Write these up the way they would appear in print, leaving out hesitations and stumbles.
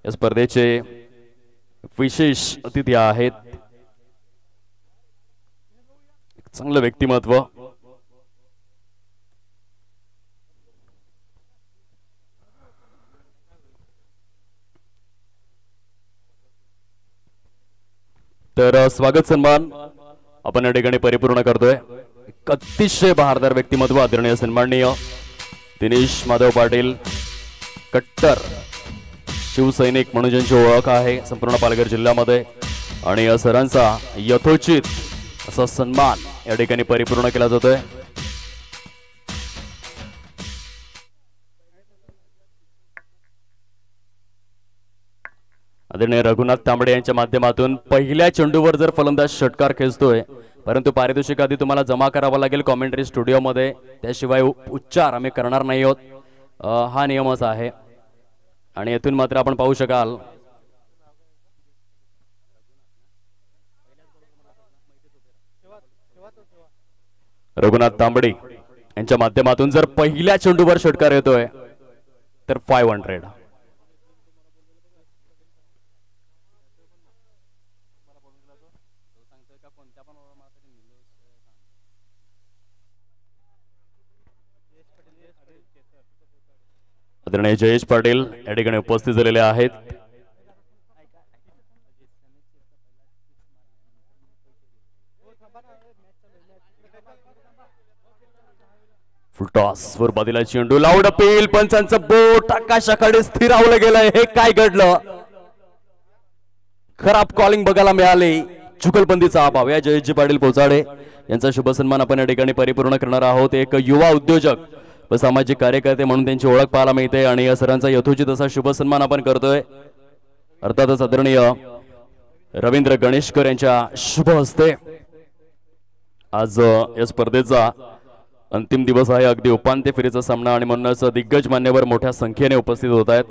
या स्पर्धेचे विशेष अतिथी आहेत चांगलं व्यक्तिमत्व तर स्वागत सन्मान आपण या ठिकाणी परिपूर्ण करतोय। अतिशय बहारदार व्यक्तिमत्व आदरणीय सन्माननीय दिनेश माधव पाटील कट्टर शिवसैनिक म्हणून ज्यांची ओळख आहे संपूर्ण पालघर जिल्ह्यामध्ये आणि या सरांचा यथोचित असा सन्मान या ठिकाणी परिपूर्ण केला जातोय। आदरणीय रघुनाथ तांबडे यांच्या माध्यमातून पहिल्या चेंडूवर जर फलंदाज षटकार खेचतोय परंतु पारितोषिक आधी तुम्हाला जमा करावा लागेल कॉमेंट्री स्टुडिओ मध्ये, त्याशिवाय उच्चार आम्ही करणार नाही आहोत, हा नियमच आहे। आणि येथून मात्र आपण पाहू शकाल रघुनाथ तांबडे यांच्या माध्यमातून जर पहिल्या चेंडूवर षटकार येतोय तर 500। आदरणीय जयेश पाटील या ठिकाणी उपस्थित झालेले आहेत। फुलटॉस वर बाजूला चेंडू लाऊड अपील, पंचांचं बोट आकाशाकडे स्थिरावलं गेलंय। हे काय घडलं? खराब कॉलिंग बघायला मिळाले, चुकलबंदीचा अभाव। या जयेश पाटील पोचाडे यांचा शुभ सन्मान आपण या ठिकाणी परिपूर्ण करणार आहोत। एक युवा उद्योजक व सामाजिक कार्यकर्ते म्हणून त्यांची ओळख पाहायला मिळते आणि या सरांचा यथोचित असा शुभ सन्मान आपण करतोय। अर्थातच आदरणीय रवींद्र गणेशकर यांच्या शुभ हस्ते आज या स्पर्धेचा अंतिम दिवस आहे। अगदी उपांत्य फेरीचा सामना आणि म्हणूनच दिग्गज मान्यवर मोठ्या संख्येने उपस्थित होत आहेत।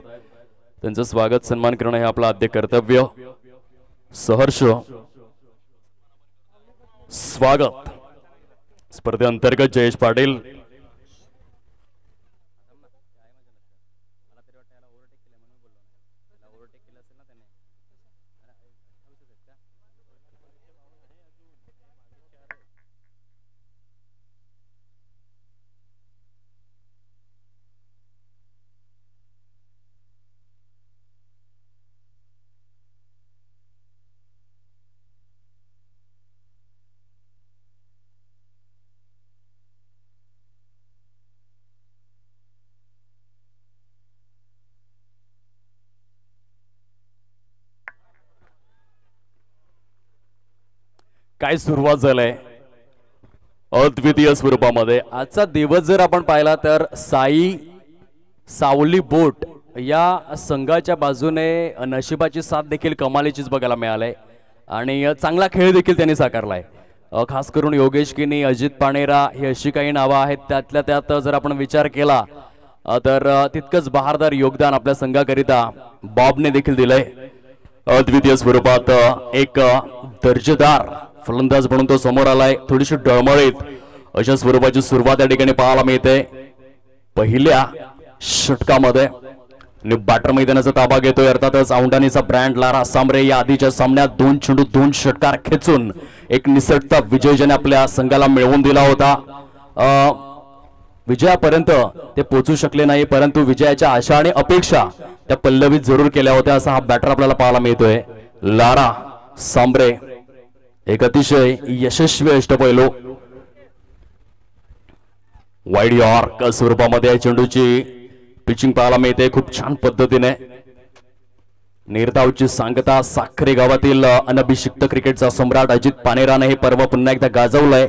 त्यांचं स्वागत सन्मान करणं हे आपलं आद्य कर्तव्य। सहर्ष स्वागत स्पर्धेअंतर्गत जयेश पाटील काय सुरुवात झालंय अद्वितीय स्वरूपामध्ये। आजचा दिवस जर आपण पाहिला तर साई सावली बोट या संघाच्या बाजूने नशिबाची साथ देखील कमालीचीच बघायला मिळालंय आणि चांगला खेळ देखील त्यांनी साकारलाय। खास करून योगेश किनी, अजित पाणेरा ही अशी काही नावं आहेत, त्यातल्या त्यात जर आपण विचार केला तर तितकंच बहारदार योगदान आपल्या संघाकरिता बॉबने देखील दिलंय। अद्वितीय स्वरूपात एक दर्जेदार फलंदाज म्हणून तो समोर आलाय। थोडीशी डळमळीत अशा स्वरूपाची सुरुवात या ठिकाणी पाहायला मिळते पहिल्या षटकामध्ये। बॅटर मैदानाचा ताबा घेतोय अर्थातच औंढाणीचा ब्रँड लारा सांबरे। या आधीच्या सामन्यात 2 चेंडू 2 षटकार खेचून एक निसटता विजय ज्याने आपल्या संघाला मिळवून दिला होता। विजयापर्यंत ते पोहोचू शकले नाही परंतु विजयाच्या आशा आणि अपेक्षा त्या पल्लवीत जरूर केल्या होत्या असा हा बॅटर आपल्याला पाहायला मिळतोय लारा सांबरे। एक अतिशय यशस्वी अष्टपैलू वाईड यॉर्क स्वरूपामध्ये चेंडूची पिचिंग पाहायला मिळते खूप छान पद्धतीने। निर्धावची सांगता साखरे गावातील अनभिषिक्त क्रिकेटचा सम्राट अजित पाणेराने हे पर्व पुन्हा एकदा गाजवलंय।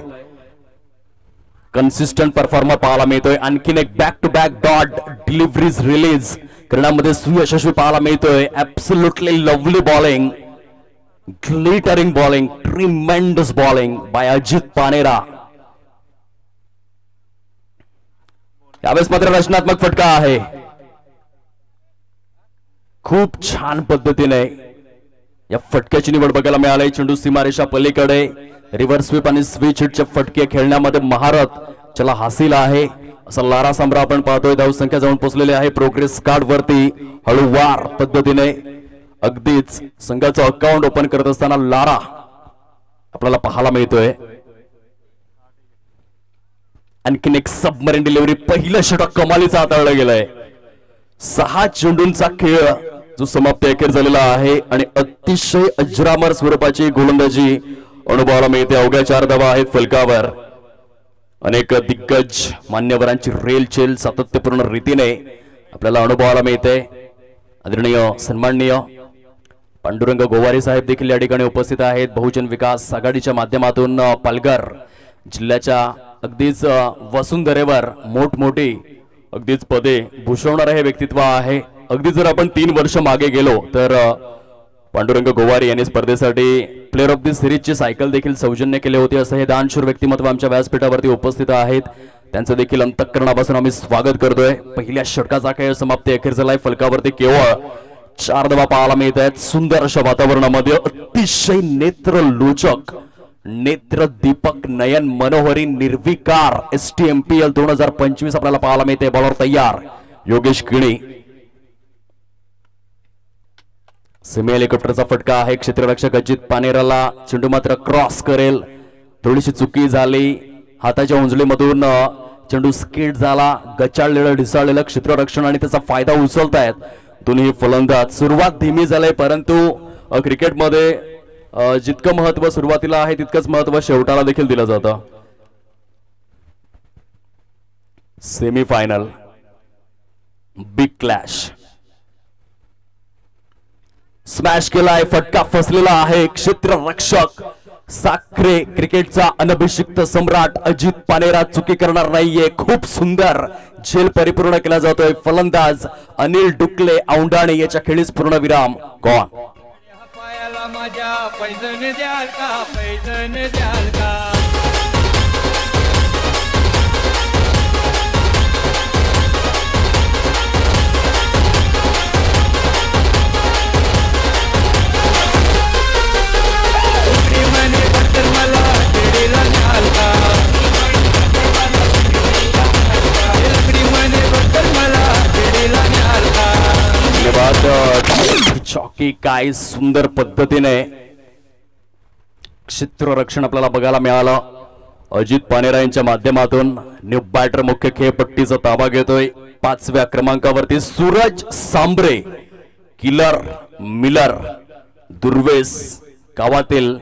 कन्सिस्टंट परफॉर्मर पाहायला मिळतोय। आणखीन एक back to back dot deliveries release करण्यामध्ये सुयशस्वी पाहायला मिळतोय। Absolutely lovely bowling, glittering bowling, tremendous bowling by Ajit Panera. यावेळेस मात्र रचनात्मक फटका आहे। खूप छान पद्धतीने या फटक्याची निवड बघायला मिळाली। चेंडू सीमारेषा पलीकडे रिव्हर्स स्वीप आणि स्विच हिटचे फटके खेळण्यामध्ये महारत ज्याला हासिल आहे असा लारा सांबरा आपण पाहतोय. धावसंख्या जाऊन पोहोचलेली आहे प्रोग्रेस कार्ड वरती. हळूवार पद्धतीने अगदीच संघाचं अकाउंट ओपन करत असताना लारा आपल्याला पाहायला मिळतोय. आणखीन एक सबमरीन डिलिव्हरी. पहिलं षटक कमालीचं हाताळलं गेलंय. 6 चेंडूंचा खेळ जो समाप्ती अखेर झालेला आहे आणि अतिशय अजरामर स्वरूपाची गोलंदाजी अनुभवाला मिळते. अवघ्या 4 धावा आहेत फलकावर. अनेक दिग्गज मान्यवरांची रेलचेल सातत्यपूर्ण रीतीने आपल्याला अनुभवाला मिळते. आदरणीय सन्माननीय पांडुरंग गोवारी साहेब देखील या ठिकाणी उपस्थित आहेत. बहुजन विकास आघाडीच्या माध्यमातून पालघर जिल्ह्याच्या अगदीच वसुंधरेवर मोठमोठी अगदीच पदे भूषवणारे हे व्यक्तित्व आहे. अगदी जर आपण 3 वर्ष मागे गेलो तर पांडुरंग गोवारी यांनी स्पर्धेसाठी प्लेअर ऑफ द सिरीजची सायकल देखील सौजन्य केले होते. असं हे दानशूर व्यक्तिमत्व आमच्या व्यासपीठावरती उपस्थित आहेत. त्यांचं देखील अंतःकरणापासून आम्ही स्वागत करतोय. पहिल्या षटकाचा खेळ समाप्ती अखेर झालाय. फलकावरती केवळ 4 धावा पाहायला मिळत आहेत. सुंदर अशा वातावरणामध्ये अतिशय नेत्रलोचक नेत्र दीपक नयन मनोहरी निर्विकार STMPL 2025 आपल्याला पाहायला मिळते. बॉलर तयार योगेश किणी. सेमी हेलिकॉप्टरचा फटका आहे. क्षेत्ररक्षक अजित पानेराला चेंडू मात्र क्रॉस करेल. थोडीशी चुकी झाली. हाताच्या उंजळीमधून चेंडू स्किड झाला. गचाळलेलं ढिसाळलेलं क्षेत्ररक्षण आणि त्याचा फायदा उचलतायत दोन्ही फलंदाज. सुरुवात धीमी झाली परंतु क्रिकेटमध्ये जितकं महत्व सुरुवातीला आहे तितकंच महत्व शेवटाला देखील दिलं जातं. Semifinal big clash. स्मॅश केलाय. फटका फसलेला आहे. क्षेत्ररक्षक साखरे क्रिकेटचा अनभिषिक्त सम्राट अजित पानेरा चुकी करणार नाहीये. खूप सुंदर झेल परिपूर्ण केला जातोय. फलंदाज अनिल डुकले औंढाणे याच्या खेळीस पूर्णविराम. गॉन. माझ्या पैजण द्याल का पैजण द्याल का. प्रेमाने बद्दल मला खेडीला न्याल का. प्रेमाने बद्दल मला खेडीला न्याल का. धन्यवाद. चॉकी काय सुंदर पद्धतीने क्षेत्ररक्षण आपल्याला बघायला मिळालं. अजित पानेरा यांच्या माध्यमातून न्यू बॅटर मुख्य खेळपट्टीचा ताबा घेतोय. 5व्या क्रमांकावरती सूरज सांबरे किलर मिलर दुर्वेस गावातील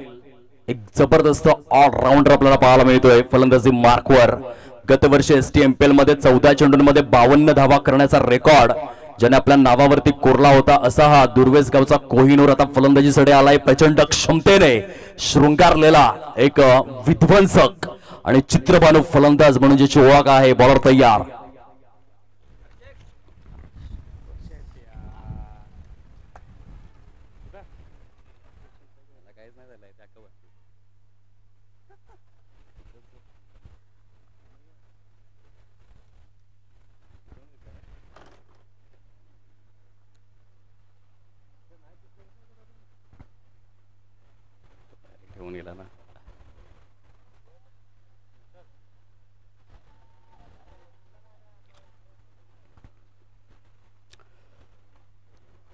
एक जबरदस्त ऑलराऊंडर आपल्याला पाहायला मिळतोय. फलंदाजी मार्कवर गतवर्षी STMPL मध्ये 14 चेंडूंमध्ये 52 धावा करण्याचा रेकॉर्ड ज्याने आपल्या नावावरती कोरला होता असा हा दुर्वेस गावचा कोहिनूर आता फलंदाजीसाठी आलाय. प्रचंड क्षमतेने शृंगारलेला एक विध्वंसक आणि चित्रबाणू फलंदाज म्हणून ज्याची ओळख आहे. बॉलर तयार.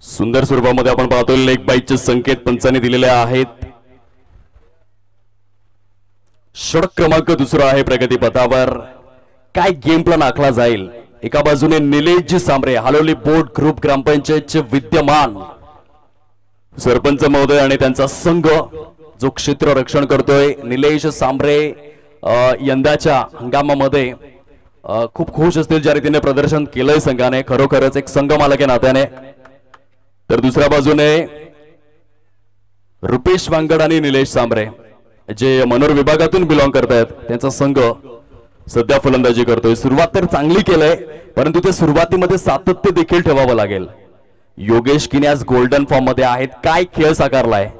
सुंदर स्वरूपामध्ये आपण पाहतोय. लेग बाईटचे संकेत पंचांनी दिलेले आहेत. षटक क्रमांक 2 आहे प्रगतीपथावर. काय गेम प्लॅन आखला जाईल. एका बाजूने निलेशजी सांबरे हालोली बोर्ड ग्रुप ग्रामपंचायतचे विद्यमान सरपंच महोदय आणि त्यांचा संघ जो क्षेत्र रक्षण करतोय. निलेश सांबरे यंदाच्या हंगामामध्ये खूप खुश असतील ज्या रीतीने प्रदर्शन केलंय संघाने. खरोखरच एक संघ मालक या नात्याने. तर दुसऱ्या बाजूने रुपेश वांगड आणि निलेश सांबरे जे मनोर विभागातून बिलॉंग करतायत त्यांचा संघ सध्या फलंदाजी करतोय. सुरुवात तर चांगली केलंय परंतु ते सुरुवातीमध्ये सातत्य देखील ठेवावं लागेल. योगेश किनी आज गोल्डन फॉर्म मध्ये आहेत. काय खेळ साकारलाय.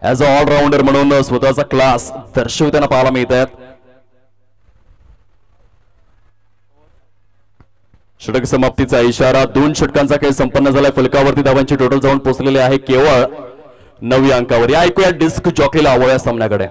ऍज अ ऑलराऊंडर म्हणून स्वतःचा क्लास दर्शवताना पाहायला मिळत आहेत. षटक समाप्तीचा इशारा. 2 षटकांचा खेळ संपन्न झालाय. फलकावरती धावांची टोटल जाऊन पोहोचलेले आहे केवळ 9 अंकावर. या ऐकूया डिस्क जॉकीला आवळ्या सामन्याकडे.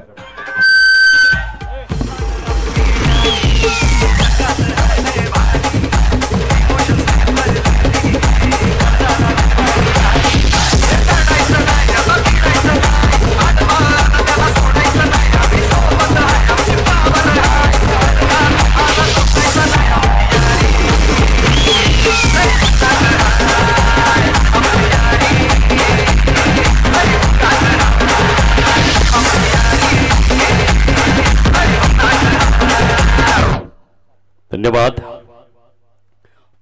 धन्यवाद.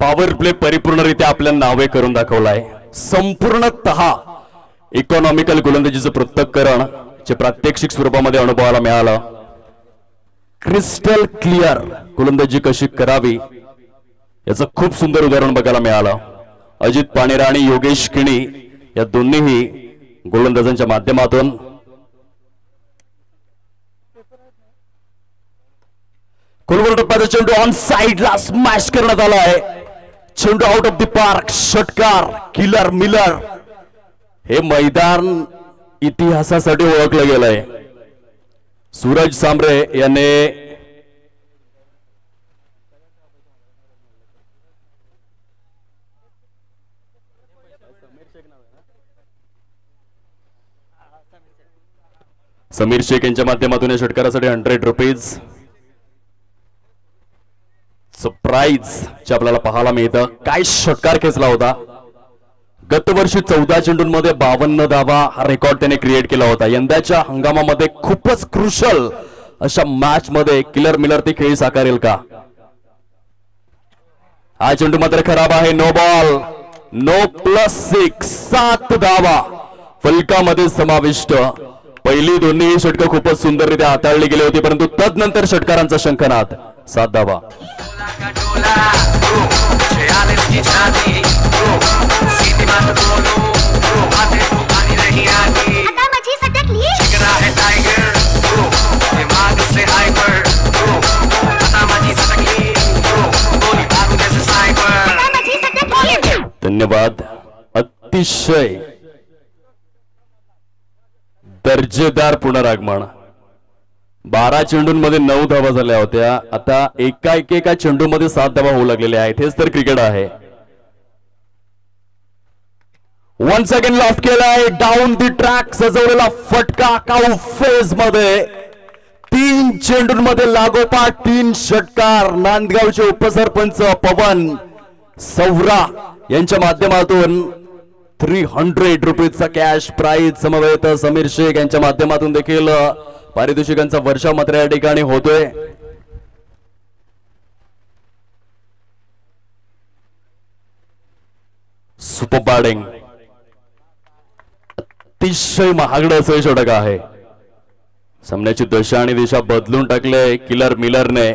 पॉवर प्ले परिपूर्णरित्या आपल्या नावे करून दाखवलाय. संपूर्णतः इकॉनॉमिकल गोलंदाजीचं पृथक्करण जे प्रात्यक्षिक स्वरूपामध्ये अनुभवायला मिळालं. क्रिस्टल क्लिअर गोलंदाजी कशी करावी याचं खूप सुंदर उदाहरण बघायला मिळालं. अजित पाणेरा आणि योगेश किणी या दोन्हीही गोलंदाजांच्या माध्यमातून खोलवर टप्प्याचा चेंडू ऑन साइडला स्मॅश करण्यात आलाय. चेंडू आउट ऑफ द पार्क. षटकार किलर मिलर. हे मैदान इतिहासासाठी ओळखलं गेलंय. सूरज सांबरे याने समीर शेख यांच्या माध्यमातून या षटकारासाठी 100 रुपीज प्राइज आपल्याला पाहायला मिळतं. काय षटकार खेचला होता. गतवर्षी 14 चेंडूंमध्ये 52 धावा हा रेकॉर्ड त्याने क्रिएट केला होता. यंदाच्या हंगामामध्ये खूपच क्रुशल अशा मॅच मध्ये किलर मिलर ती खेळी साकारेल का. हा चेंडू मात्र खराब आहे. No ball. नो +6. 7 धावा फलकामध्ये समाविष्ट. पहिली दोन्ही षटकं खूपच सुंदररित्या हाताळली गेली होती परंतु तदनंतर षटकारांचा शंखनाद. 7 धावा. धन्यवाद. अतिशय दर्जेदार पुनरागमन. 12 चेंडूंमध्ये 9 धावा झाल्या होत्या. आता एका चेंडूमध्ये 7 धावा होऊ लागलेल्या आहेत. हेच तर क्रिकेट आहे. वन्स अगेन लॉफ केलाय. डाऊन दी ट्रॅक सजवलेला फटका काऊ फेज मध्ये. 3 चेंडूंमध्ये लागोपाठ 3 षटकार. नांदगावचे उपसरपंच पवन सौरा यांच्या माध्यमातून 300 रुपीजचा कॅश प्राइज समवेत. समीर शेख यांच्या माध्यमातून देखील पारितोषिकांचा वर्षा मात्र या ठिकाणी होतोय. Super batting. अतिशय महागडं असं षटक आहे. सामन्याची दशा आणि दिशा बदलून टाकले किलर मिलरने.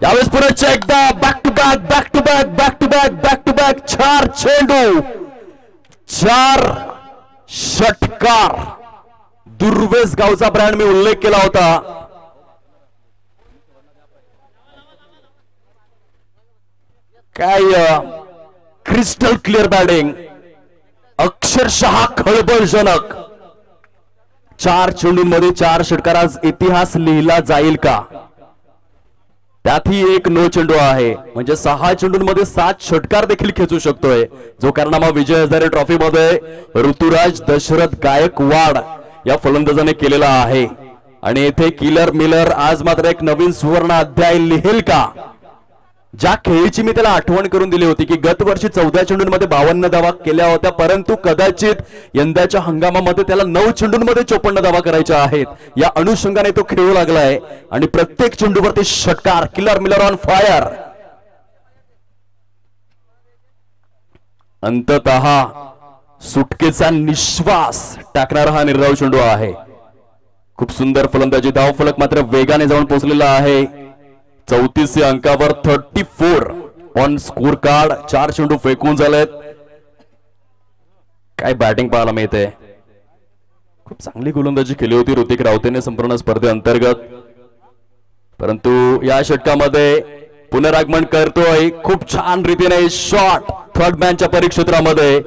यावेळेस पुन्हा एकदा back to back back to back back to back back to back 4 चेंडू 4 षटकार. दुर्वेस गावचा ब्रँड मी उल्लेख केला होता. काय क्रिस्टल क्लिअर बॅटिंग. अक्षरशः खळबळजनक. 4 चेंडूंमध्ये 4 षटकार. आज इतिहास लिहिला जाईल का. त्यातही एक नो चेंडू आहे म्हणजे 6 चेंडूंमध्ये 7 षटकार देखील खेचू शकतोय. जो कारनामा विजय हजारे ट्रॉफी मध्ये ऋतुराज दशरथ गायकवाड या फलंदाजाने केलेला आहे. आणि येथे किलर मिलर आज मात्र एक नवीन सुवर्ण अध्याय लिहेल का. ज्या खेळीची मी त्याला आठवण करून दिली होती की गत वर्षी 14 चेंडूंमध्ये 52 धावा केल्या होत्या परंतु कदाचित यंदाच्या हंगामामध्ये त्याला 9 चेंडूंमध्ये 54 धावा करायच्या आहेत. या अनुषंगाने तो खेळू लागलाय आणि प्रत्येक चेंडूवरती षटकार. Killer Miller on fire. अंततः सुटकेचा निश्वास टाकणारा हा निर्धाव चेंडू आहे. खूप सुंदर फलंदाजी. धाव फलक मात्र वेगाने जाऊन पोहोचलेला आहे. 34 अंकावर 34 ऑन स्कोर कार्ड. 4 चेंडू फेकून झालेत. काय बॅटिंग पाहायला मिळते. खूप चांगली गोलंदाजी केली होती ऋतिक रावतेने संपूर्ण स्पर्धेअंतर्गत परंतु या षटकामध्ये पुनरागमन करतोय खूप छान रीतीने. शॉट थर्ड मॅनच्या परिक्षेत्रामध्ये.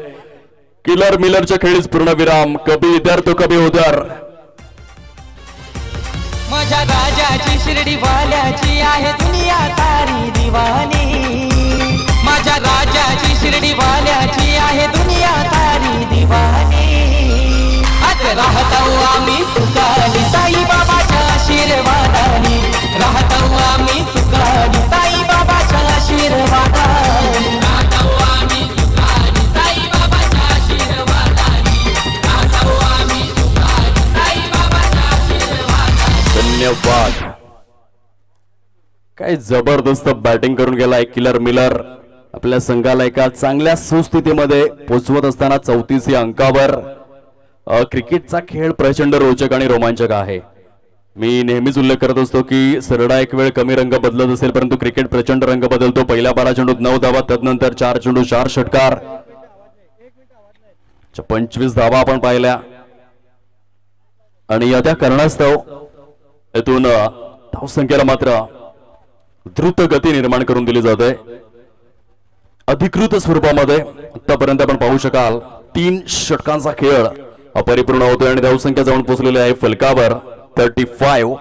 किलर मिलरच्या खेळीस पूर्णविराम. कभी इधर तो कभी उधर. माझ्या राजाची शिर्डी वाल्याची आहे दुनिया सारी दिवानी. माझ्या राजाची शिर्डी वाल्याची आहे दुनिया सारी दिवानी. आज राहतो आम्ही सुखानी साई बाबाच्या आशीर्वादानी. राहतो आम्ही सुखानी साई बाबाच्या आशीर्वादानी. राहतो आम्ही सुखानी साई बाबाच्या आशीर्वादानी. राहतो आम्ही सुखानी साई बाबाच्या आशीर्वादानी. धन्यवाद. काय जबरदस्त बॅटिंग करून गेलाय किलर मिलर. आपल्या संघाला एका चांगल्या सुस्थितीमध्ये पोहोचवत असताना 34 अंकावर. क्रिकेटचा खेळ प्रचंड रोचक आणि रोमांचक आहे. मी नेहमीच उल्लेख करत असतो की सरडा एक वेळ कमी रंग बदलत असेल परंतु क्रिकेट प्रचंड रंग बदलतो. पहिल्या 12 चेंडूत 9 धावा, तदनंतर 4 चेंडू 4 षटकार, 25 धावा आपण पाहिल्या. आणि त्या कारणास्तव येथून धावसंख्येला मात्र द्रुत गती निर्माण करून दिली जाते. अधिकृत स्वरूपामध्ये आतापर्यंत आपण पाहू शकाल 3 षटकांचा खेळ अपरिपूर्ण होतोय आणि धावसंख्या जाऊन पोहोचलेली आहे फलकावर 35.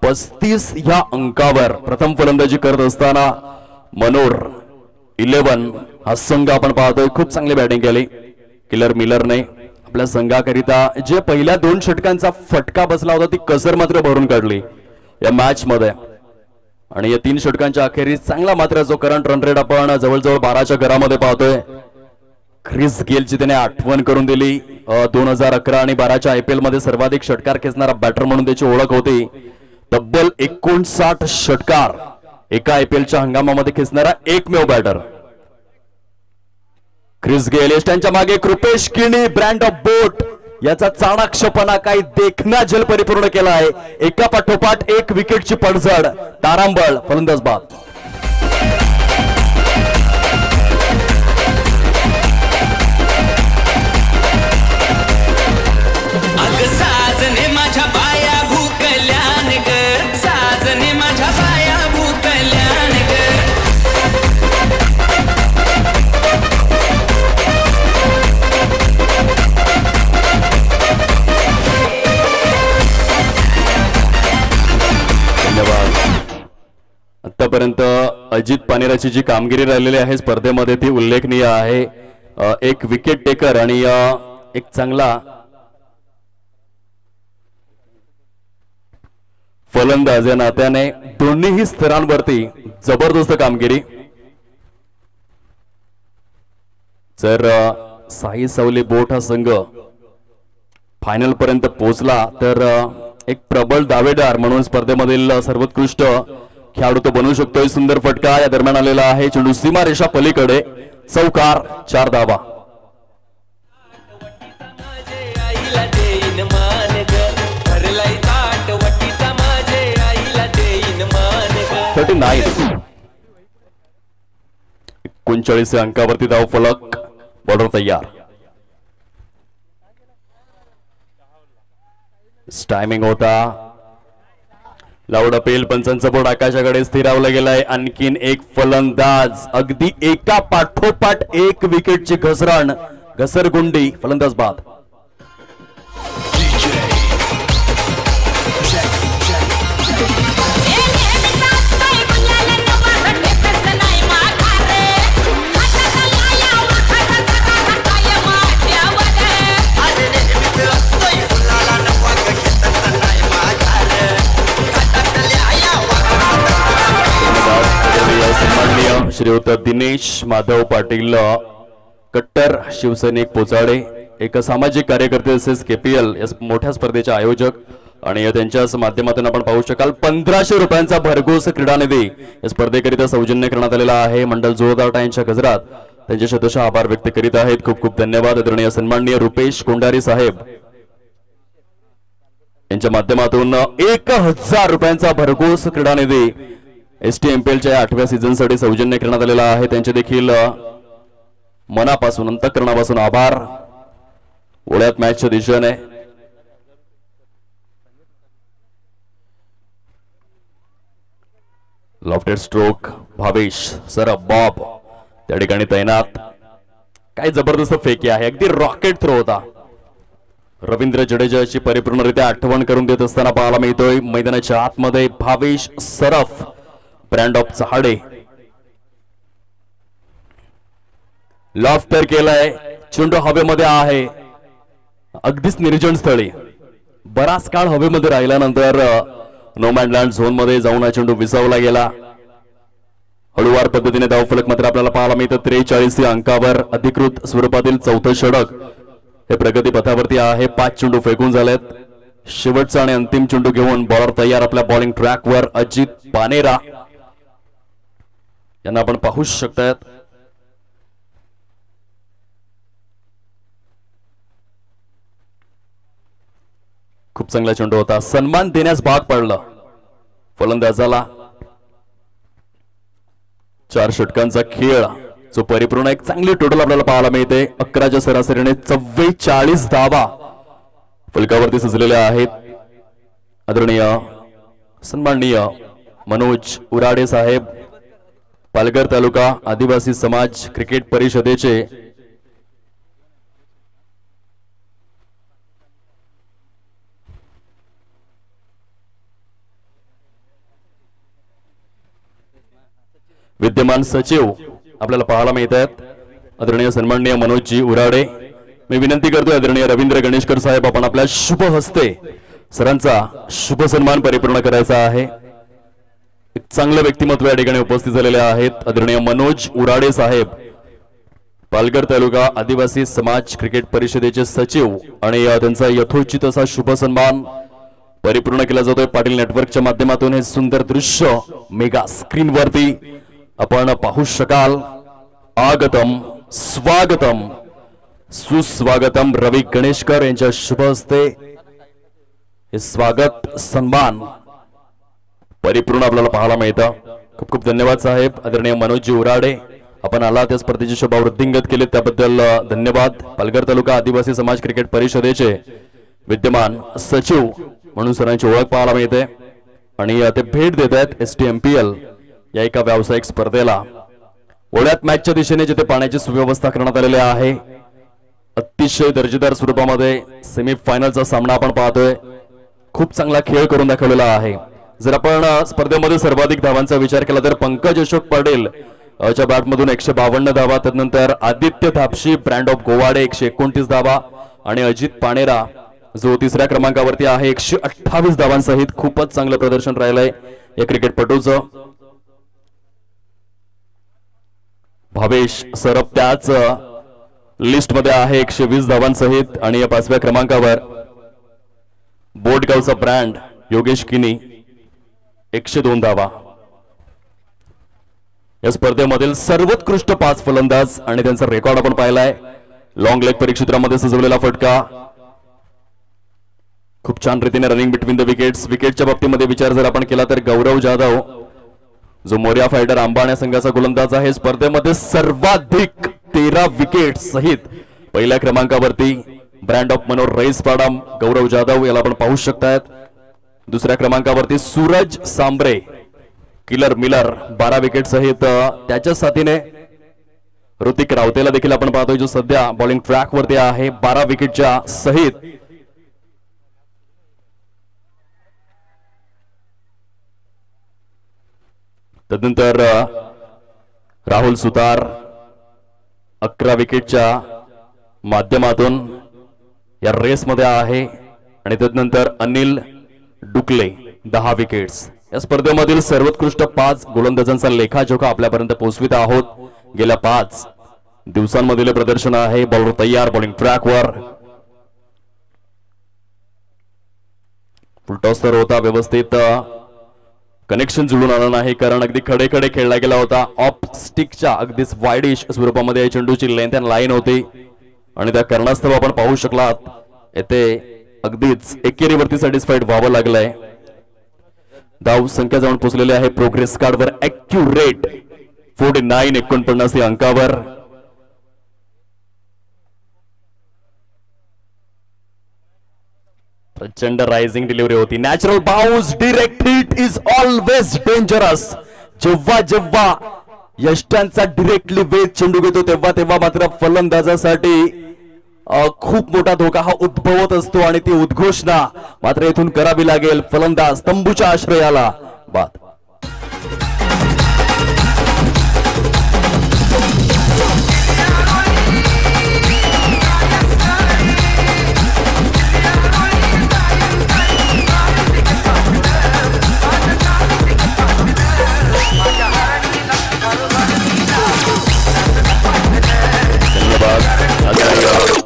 35 या अंकावर प्रथम फलंदाजी करत असताना मनोर 11 हा संघ आपण पाहतोय. खूप चांगली बॅटिंग केली किलर मिलरने. आपल्या संघाकरिता जे पहिल्या 2 षटकांचा फटका बसला होता ती कसर मात्र भरून काढली या मॅच मध्ये. आणि या 3 षटकांच्या अखेरीस चांगला मात्र जो करंट रन रेट आपण जवळजवळ 12च्या घरामध्ये पाहतोय. क्रिस गेलची त्याने आठवण करून दिली. 2011 आणि 12च्या IPL मध्ये सर्वाधिक षटकार खेचणारा बॅटर म्हणून त्याची ओळख होती. तब्बल 59 षटकार एका IPLच्या हंगामामध्ये खेचणारा एकमेव बॅटर क्रिस गेल. त्यांच्या मागे कृपेश किणी ब्रँड ऑफ बोट याचा चाणाक्षपणा काही देखना जल परिपूर्ण केला आहे. एका पाठोपाठ एक विकेटची पडझड, तारांबळ, फलंदाज बाद. अग साजने माझ्या बाया भूकल्यान ग, साजने माझ्या बाया भूकल्यान ग. आतापर्यंत अजित पानेराची जी कामगिरी राहिलेली आहे स्पर्धेमध्ये ती उल्लेखनीय आहे. एक विकेट टेकर आणि एक चांगला फलंदाज या नात्याने दोन्हीही स्तरांवरती जबरदस्त कामगिरी. जर साई सावली बोट हा संघ फायनल पर्यंत पोहोचला तर एक प्रबळ दावेदार म्हणून स्पर्धेमधील सर्वोत्कृष्ट खेळाडू तो बनवू शकतोय. सुंदर फटका या दरम्यान आलेला आहे. चेंडू सीमा रेषा पलीकडे, चौकार, 4 धावा. 39. 39 अंकावरती धाव फलक. बॉर्डर तयार. टायमिंग होता. लाऊड अपेल. पंचांचा बोर्ड आकाशाकडे स्थिरावलं गेलाय. आणखीन एक फलंदाज. अगदी एका पाठोपाठ एक विकेटची घसरगुंडी, फलंदाज बाद. श्रीयुत दिनेश माधव पाटील कट्टर शिवसैनिक पोचाडे एक सामाजिक कार्यकर्ते तसेच KPL या मोठ्या स्पर्धेचे आयोजक आणि त्यांच्याच माध्यमातून आपण पाहू शकाल 1500 रुपयांचा भरघोस क्रीडा निधी या स्पर्धेकरिता सौजन्य करण्यात आलेला आहे. मंडळ जोरदार यांच्या गजरात त्यांचे शतशः आभार व्यक्त करीत आहेत. खूप खूप धन्यवाद. आदरणीय सन्माननीय रुपेश कोंडारी साहेब यांच्या माध्यमातून 1000 रुपयांचा भरघोस क्रीडा निधी STMPLच्या 8व्या सीझन साठी सौजन्य करण्यात आलेला आहे. त्यांचे देखील मनापासून अंतःकरणापासून आभार. ओळ्यात मॅचच्या दिशेने lofted stroke. Bhavesh sir Bob त्या ठिकाणी तैनात. काय जबरदस्त फेकी आहे. अगदी रॉकेट थ्रो होता. रवींद्र जडेजाची परिपूर्णरित्या आठवण करून देत असताना पाहायला मिळतोय. मैदानाच्या आतमध्ये भावेश सरफ ब्रँड ऑफ चहाडे लॉफ्टर केलाय. चेंडू हवेमध्ये आहे. अगदीच निर्जन स्थळी बराच काळ हवेमध्ये राहिल्यानंतर नोमॅन लँड झोन मध्ये जाऊन हा चेंडू विसावला गेला. हळूवार पद्धतीने धावफलक मात्र आपल्याला पाहायला मिळतं. 43 अंकावर अधिकृत स्वरूपातील 4थं षटक हे प्रगती पथावरती आहे. 5 चेंडू फेकून झालेत. शेवटचा आणि अंतिम चेंडू घेऊन बॉलर तयार आपल्या बॉलिंग ट्रॅकवर. अजित पानेरा यांना आपण पाहू शकतात. खूप चांगला चेंडू होता, सन्मान देण्यास भाग पडला फलंदाजाला. 4 षटकांचा खेळ जो परिपूर्ण एक चांगली टोटल आपल्याला पाहायला मिळते. 11च्या सरासरीने 44 धावा फलकावरती सजलेल्या आहेत. आदरणीय सन्माननीय मनोज उराडे साहेब, पालघर तालुका आदिवासी समाज क्रिकेट परिषदेचे विद्यमान सचिव आपल्याला पाहायला मिळत आहेत. आदरणीय सन्माननीय मनोजजी उराडे, मी विनंती करतोय आदरणीय रवींद्र गणेशकर साहेब, आपण आपल्या शुभ हस्ते सरांचा शुभ सन्मान परिपूर्ण करायचा आहे. एक चांगलं व्यक्तिमत्व या ठिकाणी उपस्थित झालेले आहेत. आदरणीय मनोज उराडे साहेब, पालघर तालुका आदिवासी समाज क्रिकेट परिषदेचे सचिव, आणि त्यांचा यथोचित असा शुभ सन्मान परिपूर्ण केला जातोय पाटील नेटवर्कच्या माध्यमातून. हे सुंदर दृश्य मेगा स्क्रीनवरती आपण पाहू शकाल. आगतम स्वागतम सुस्वागतम रवी गणेशकर यांच्या शुभ हस्ते हे स्वागत सन्मान परिपूर्ण आपल्याला पाहायला मिळतं. खूप खूप धन्यवाद साहेब. आदरणीय मनोजजी उराडे, आपण आला त्या स्पर्धेची शोभावृद्धिंगत केली त्याबद्दल धन्यवाद. पालघर तालुका आदिवासी समाज क्रिकेट परिषदेचे विद्यमान सचिव म्हणून सरांची ओळख पाहायला मिळते आणि ते भेट देत आहेत STMPL या एका व्यावसायिक स्पर्धेला. ओढ्यात मॅचच्या दिशेने जिथे पाण्याची सुव्यवस्था करण्यात आलेली आहे, अतिशय दर्जेदार स्वरूपामध्ये सेमीफायनलचा सामना आपण पाहतोय. खूप चांगला खेळ करून दाखवलेला आहे. जर आपण स्पर्धेमध्ये सर्वाधिक धावांचा विचार केला तर पंकज अशोक पटेल च्या बॅटमधून 152 धावा, त्यानंतर आदित्य थापशी ब्रँड ऑफ गोवाडे 129 धावा, आणि अजित पाणेरा जो 3ऱ्या क्रमांकावरती आहे 128 धावांसहित. खूपच चांगलं प्रदर्शन राहिलंय या क्रिकेटपटूचं. भावेश सरप त्याच लिस्ट मध्ये आहे 120 धावांसहित, आणि या 5व्या क्रमांकावर बोटगावचा ब्रँड योगेश किनी 102 धावा. या स्पर्धेमधील सर्वोत्कृष्ट 5 फलंदाज आणि त्यांचा रेकॉर्ड आपण पाहिलाय. लॉंग लेग परिक्षेत्रामध्ये सजवलेला फटका, खूप छान रीतीने रनिंग बिटवीन द विकेट्स. विकेटच्या बाबतीमध्ये विचार जर आपण केला तर गौरव जाधव जो मोर्या फायटर आंबाण्या संघाचा गोलंदाज आहे, स्पर्धेमध्ये सर्वाधिक 13 विकेट सहित पहिल्या क्रमांकावरती ब्रँड ऑफ मनोर रईसपाडा गौरव जाधव याला आपण पाहू शकतायत. 2ऱ्या क्रमांकावरती Suraj Sambare killer Miller 12 wicket सहित त्याच्या साथीने ऋतिक रावतेला देखील आपण पाहतोय जो सध्या बॉलिंग ट्रॅक वरती आहे 12 विकेटच्या सहित. तदनंतर राहुल सुतार 11 विकेटच्या माध्यमातून या रेस मध्ये आहे, आणि तदनंतर अनिल डुकले 10 विकेट्स. या स्पर्धेमधील सर्वोत्कृष्ट 5 गोलंदाजांचा लेखाजोखा आपल्यापर्यंत पोहोचवित आहोत. गेल्या 5 दिवसांमधील प्रदर्शन आहे. बॉलर तयार बॉलिंग ट्रॅकवर. फुलटॉस तर होता, व्यवस्थित कनेक्शन जुळून आलं नाही कारण अगदी खडे खडे खेळला गेला होता. ऑफ स्टिकच्या अगदीच वाईडिश स्वरूपामध्ये चेंडूची लेंथ अँड लाईन होती, आणि त्या कारणास्तव आपण पाहू शकलात येथे अगदीच एकेरीवरती सॅटिस्फाईड व्हावं लागलंय. धाव संख्या जाऊन पोहोचलेली आहे प्रोग्रेस कार्डवर ॲक्युरेट 49 या अंकावर. प्रचंड रायझिंग डिलिव्हरी होती. Natural bounce direct hit is always dangerous. जेव्हा जेव्हा यष्टांचा डिरेक्टली वेग चेंडू घेतो तेव्हा तेव्हा मात्र फलंदाजासाठी खूप मोठा धोका हा उद्भवत असतो, आणि ती उद्घोषणा मात्र इथून करावी लागेल फलंदाज तंबूच्या आश्रयाला. बाद.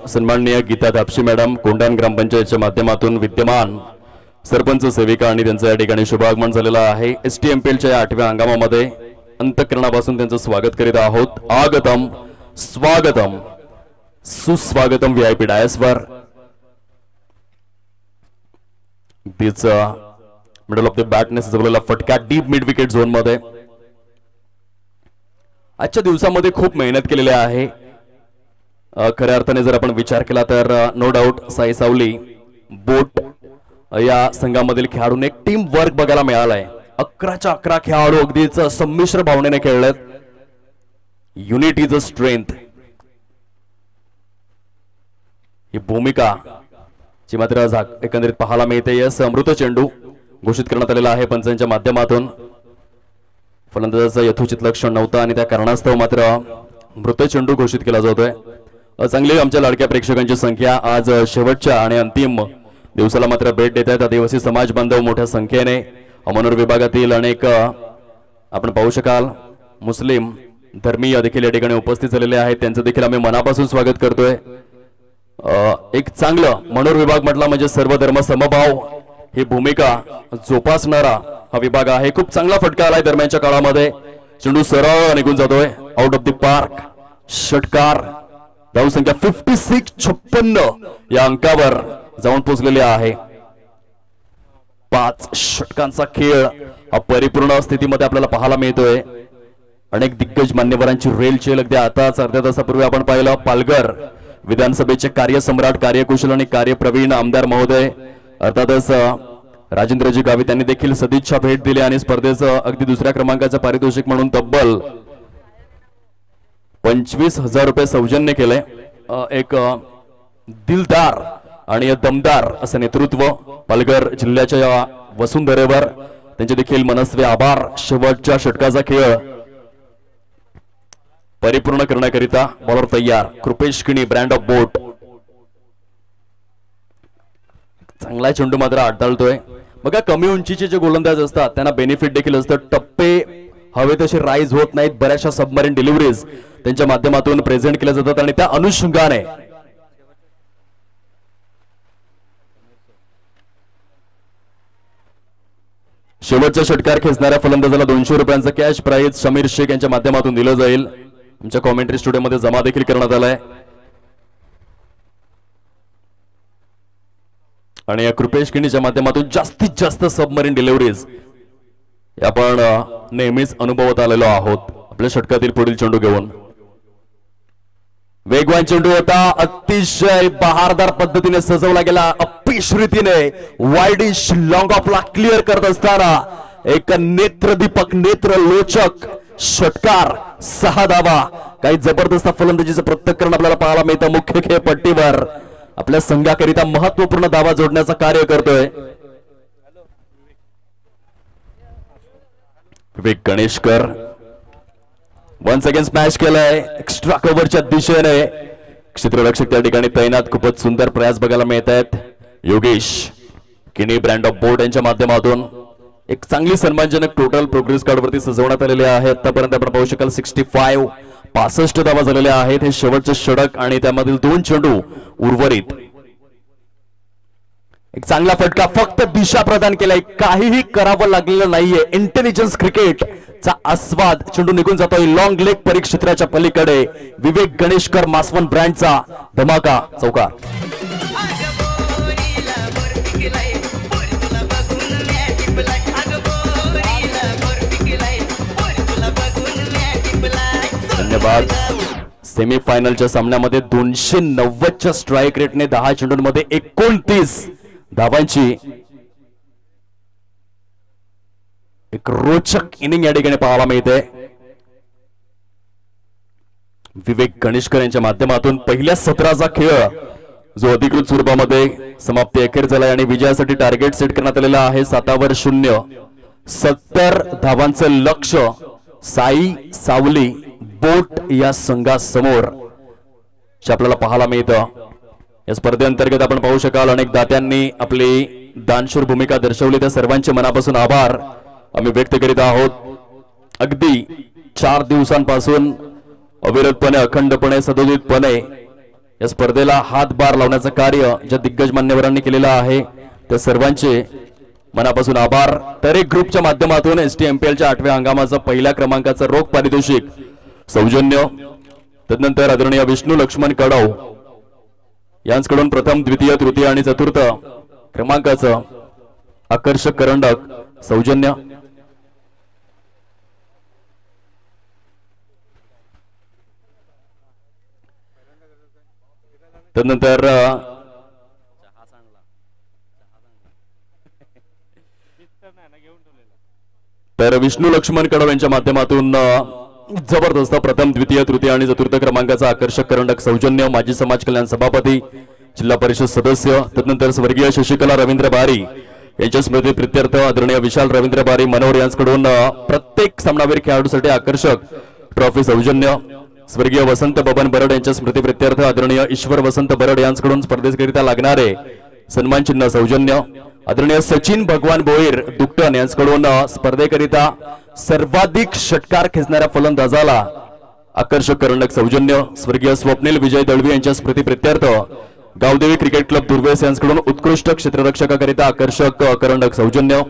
सन्माननीय गीता थापशी मॅडम कोंढाण ग्रामपंचायतच्या माध्यमातून विद्यमान सरपंच सेविका आणि त्यांचं या ठिकाणी शुभागमन झालेलं आहे. STMPLच्या 8व्या हंगामामध्ये अंतःकरणापासून त्यांचं स्वागत करीत आहोत. आगतम स्वागतम सुस्वागतम व्हीआयपी डायसवर. मिडल ऑफ द बॅटने सजवलेला फटका डीप मिड विकेट झोन मध्ये. आजच्या दिवसामध्ये खूप मेहनत केलेली आहे. खऱ्या अर्थाने जर आपण विचार केला तर नो डाऊट साई सावली बोट या संघामधील खेळाडूंनी एक टीम वर्क बघायला मिळालाय. 11च्या 11 खेळाडू अगदीच संमिश्र भावनेने खेळलेत. युनिट इज अ स्ट्रेंथ ही भूमिका जी मात्र एकंदरीत पाहायला मिळते. यस अमृत चेंडू घोषित करण्यात आलेला आहे पंचांच्या माध्यमातून. फलंदाजाचं यथोचित लक्ष नव्हतं आणि त्या कारणास्तव मात्र मृत चेंडू घोषित केला जातोय. चांगली आमच्या लाडक्या प्रेक्षकांची संख्या आज शेवटच्या आणि अंतिम दिवसाला मात्र भेट देत आहेत. आदिवासी समाज बांधव मोठ्या संख्येने मनोर विभागातील अनेक आपण पाहू शकाल मुस्लिम धर्मीय देखील या ठिकाणी उपस्थित झालेले आहेत. त्यांचं देखील आम्ही मनापासून स्वागत करतोय. एक चांगलं मनोर विभाग म्हटला म्हणजे सर्व धर्म समभाव ही भूमिका जोपासणारा हा विभाग आहे. खूप चांगला फटका आलाय दरम्यानच्या काळामध्ये. चेंडू सरळ निघून जातोय आउट ऑफ द पार्क. षटकार धावसंख्या 56-56 या अंकावर जाऊन पोहोचलेले आहे. 5 षटकांचा खेळ परिपूर्ण स्थितीमध्ये आपल्याला पाहायला मिळतोय. अनेक दिग्गज मान्यवरांची रेल चेल अगदी आताच अर्ध्या तासापूर्वी आपण पाहिलं. पालघर विधानसभेचे कार्यसम्राट कार्यकुशल आणि कार्यप्रवीण आमदार महोदय अर्थातच राजेंद्रजी गावित यांनी देखील सदिच्छा भेट दिली आणि स्पर्धेचं अगदी दुसऱ्या क्रमांकाचं पारितोषिक म्हणून तब्बल 25,000 रुपये सौजन्य केले. एक दिलदार आणि दमदार असं नेतृत्व पालघर जिल्ह्याच्या या वसुंधरेवर त्यांचे देखील मनस्वी आभार. शेवटच्या षटकाचा खेळ परिपूर्ण करण्याकरिता बॉलर तयार. कृपेश किणी ब्रँड ऑफ बोट. चांगला चेंडू मात्र अडताळतोय. बघा कमी उंचीचे जे गोलंदाज असतात त्यांना बेनिफिट देखील असतं. टप्पे हवे तसे राईज होत नाहीत. बऱ्याचशा सबमरीन डिलिव्हरीज त्यांच्या माध्यमातून प्रेझेंट केल्या जातात आणि त्या अनुषंगाने शेवटचा षटकार खेचणाऱ्या फलंदाजाला 200 रुपयांचा कॅश प्राइज समीर शेख यांच्या माध्यमातून दिलं जाईल. आमच्या कॉमेंट्री स्टुडिओमध्ये जमा देखील करण्यात आलाय. आणि या कृपेश किणीच्या माध्यमातून जास्तीत जास्त सबमरीन डिलिव्हरीज आपण नेहमीच अनुभवत आलेलो आहोत. आपल्या षटकातील पुढील चेंडू घेऊन वेगवान चेंडू होता. अतिशय बहारदार पद्धतीने सजवला गेला. अपिश रीतीने वाईडिश लॉंग ऑफला क्लिअर करत असताना एक नेत्रदीपक नेत्रलोचक षटकार. 6 धावा. काही जबरदस्त फलंदाजीचं प्रत्यक्षण आपल्याला पाहायला मिळतं. मुख्य खेळ पट्टीवर आपल्या संघाकरिता महत्वपूर्ण धावा जोडण्याचं कार्य करतोय विवेक गणेशकर. वन्स अगेन स्मॅश केलाय एक्स्ट्रा कव्हरच्या दिशेने. क्षेत्ररक्षक त्या ठिकाणी तैनात. खूपच सुंदर प्रयास बघायला मिळत आहेत. योगेश किणी ब्रँड ऑफ बोर्ड यांच्या माध्यमातून एक चांगली सन्मानजनक टोटल प्रोग्रेस कार्ड वरती सजवण्यात आलेले आहे. आतापर्यंत आपण पाहू शकाल 65 धावा झालेल्या आहेत. हे शेवटचे षटक आणि त्यामधील 2 चेंडू उर्वरित. एक चांगला फटका. फक्त दिशा प्रदान केलाय. काहीही करावं लागलेलं नाहीये. इंटेलिजन्स क्रिकेट चा आस्वाद. चेंडू निघून जातोय लॉंग लेग परिक्षेत्राच्या पलीकडे. विवेक गणेशकर मासवन ब्रँडचा धमाका चौकार. धन्यवाद. सेमीफायनलच्या सामन्यामध्ये 290च्या स्ट्राईक रेटने 10 चेंडूंमध्ये 29 धावांची एक रोचक इनिंग या ठिकाणी पाहायला मिळते. विवेक गणेशकर यांच्या माध्यमातून पहिल्या सत्राचा खेळ जो अधिकृत स्वरूपामध्ये समाप्ती अखेर झालाय आणि विजयासाठी टार्गेट सेट करण्यात आलेला आहे. 7-0 70 धावांचं लक्ष साई सावली बोट या संघासमोर आपल्याला पाहायला मिळतं. या स्पर्धेअंतर्गत आपण पाहू शकाल अनेक दात्यांनी आपली दानशूर भूमिका दर्शवली. त्या सर्वांचे मनापासून आभार आम्ही व्यक्त करीत आहोत. अगदी 4 दिवसांपासून अविरतपणे अखंडपणे सदोदितपणे या स्पर्धेला हातभार लावण्याचं कार्य ज्या दिग्गज मान्यवरांनी केलेलं आहे त्या सर्वांचे मनापासून आभार. तर एक ग्रुपच्या माध्यमातून STMPLच्या 8व्या हंगामाचं पहिल्या क्रमांकाचं रोख पारितोषिक सौजन्य. तदनंतर आदरणीय विष्णू लक्ष्मण कडव यांच्याकडून प्रथम, द्वितीय, तृतीय आणि चतुर्थ क्रमांकाचं आकर्षक करंडक सौजन्य. तदनंतर तर विष्णू लक्ष्मण कडव यांच्या माध्यमातून जबरदस्त प्रथम, द्वितीय, तृतीय आणि चतुर्थ क्रमांकाचा आकर्षक करंडक सौजन्य. माजी समाज कल्याण सभापती, जिल्हा परिषद सदस्य. तदनंतर स्वर्गीय शशिकला रवींद्र बारी यांच्या स्मृती प्रित्यर्थ आदरणीय विशाल रवींद्र बारी मनोर यांच्याकडून प्रत्येक सामनावीर खेळाडूसाठी आकर्षक ट्रॉफी सौजन्य. स्वर्गीय वसंत बबन बरड यांच्या स्मृती प्रित्यर्थ आदरणीय ईश्वर वसंत बरड यांच्याकडून स्पर्धेकरिता लागणारे सन्मान चिन्ह सौजन्य. आदरणीय सचिन भगवान भोईर दुकटन यांच्याकडून स्पर्धेकरिता सर्वाधिक षटकार खेचणाऱ्या फलंदाजाला आकर्षक करंडक सौजन्य. स्वर्गीय स्वप्नील विजय दळवी यांच्या स्मृती प्रित्यर्थ गावदेवी क्रिकेट क्लब दुर्वेस यांच्याकडून उत्कृष्ट क्षेत्ररक्षकाकरिता आकर्षक करंडक सौजन्य.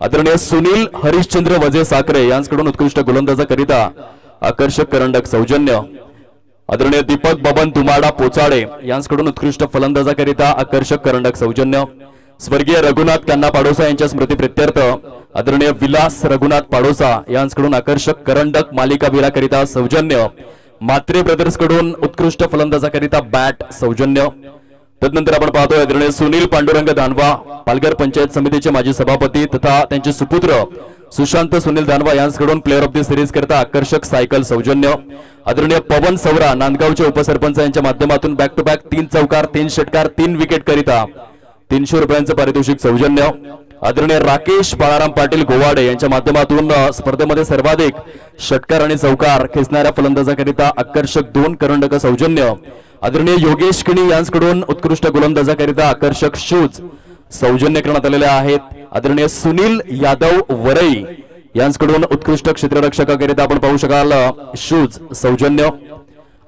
आदरणीय सुनील हरिश्चंद्र वजे साखरे यांच्याकडून उत्कृष्ट गोलंदाजाकरिता आकर्षक करंडक सौजन्य. आदरणीय दीपक बबन दुमाडा पोचाडे यांच्याकडून उत्कृष्ट फलंदाजाकरिता आकर्षक करंडक सौजन्य. स्वर्गीय रघुनाथ कन्ना पाडोसा यांच्या स्मृती प्रित्यर्थ आदरणीय विलास रघुनाथ पाडोसा यांच्याकडून आकर्षक करंडक मालिकावीराकरिता सौजन्य. मात्रे ब्रदर्स कडून उत्कृष्ट फलंदाजाकरिता बॅट सौजन्य. तदनंतर आपण पाहतोय आदरणीय सुनील पांडुरंग दानवा पालघर पंचायत समितीचे माजी सभापती तथा त्यांचे सुपुत्र सुशांत सुनील दानवा यांच्याकडून प्लेअर ऑफ द सिरीज करता आकर्षक सायकल सौजन्य. आदरणीय पवन सौरा नांदगावचे उपसरपंच यांच्या माध्यमातून बॅक टू बॅक 3 चौकार 3 षटकार 3 विकेट करिता 300 रुपयांचं पारितोषिक सौजन्य. आदरणीय राकेश बाळाराम पाटील गोवाडे यांच्या माध्यमातून स्पर्धेमध्ये सर्वाधिक षटकार आणि चौकार खेचणाऱ्या फलंदाजाकरिता आकर्षक 2 करंडक सौजन्य. आदरणीय योगेश किणी यांच्याकडून उत्कृष्ट गोलंदाजाकरिता आकर्षक शूज सौजन्य करण्यात आलेले आहेत. आदरणीय सुनील यादव वरई यांच्याकडून उत्कृष्ट क्षेत्ररक्षकाकरिता आपण पाहू शकाल शूज सौजन्य.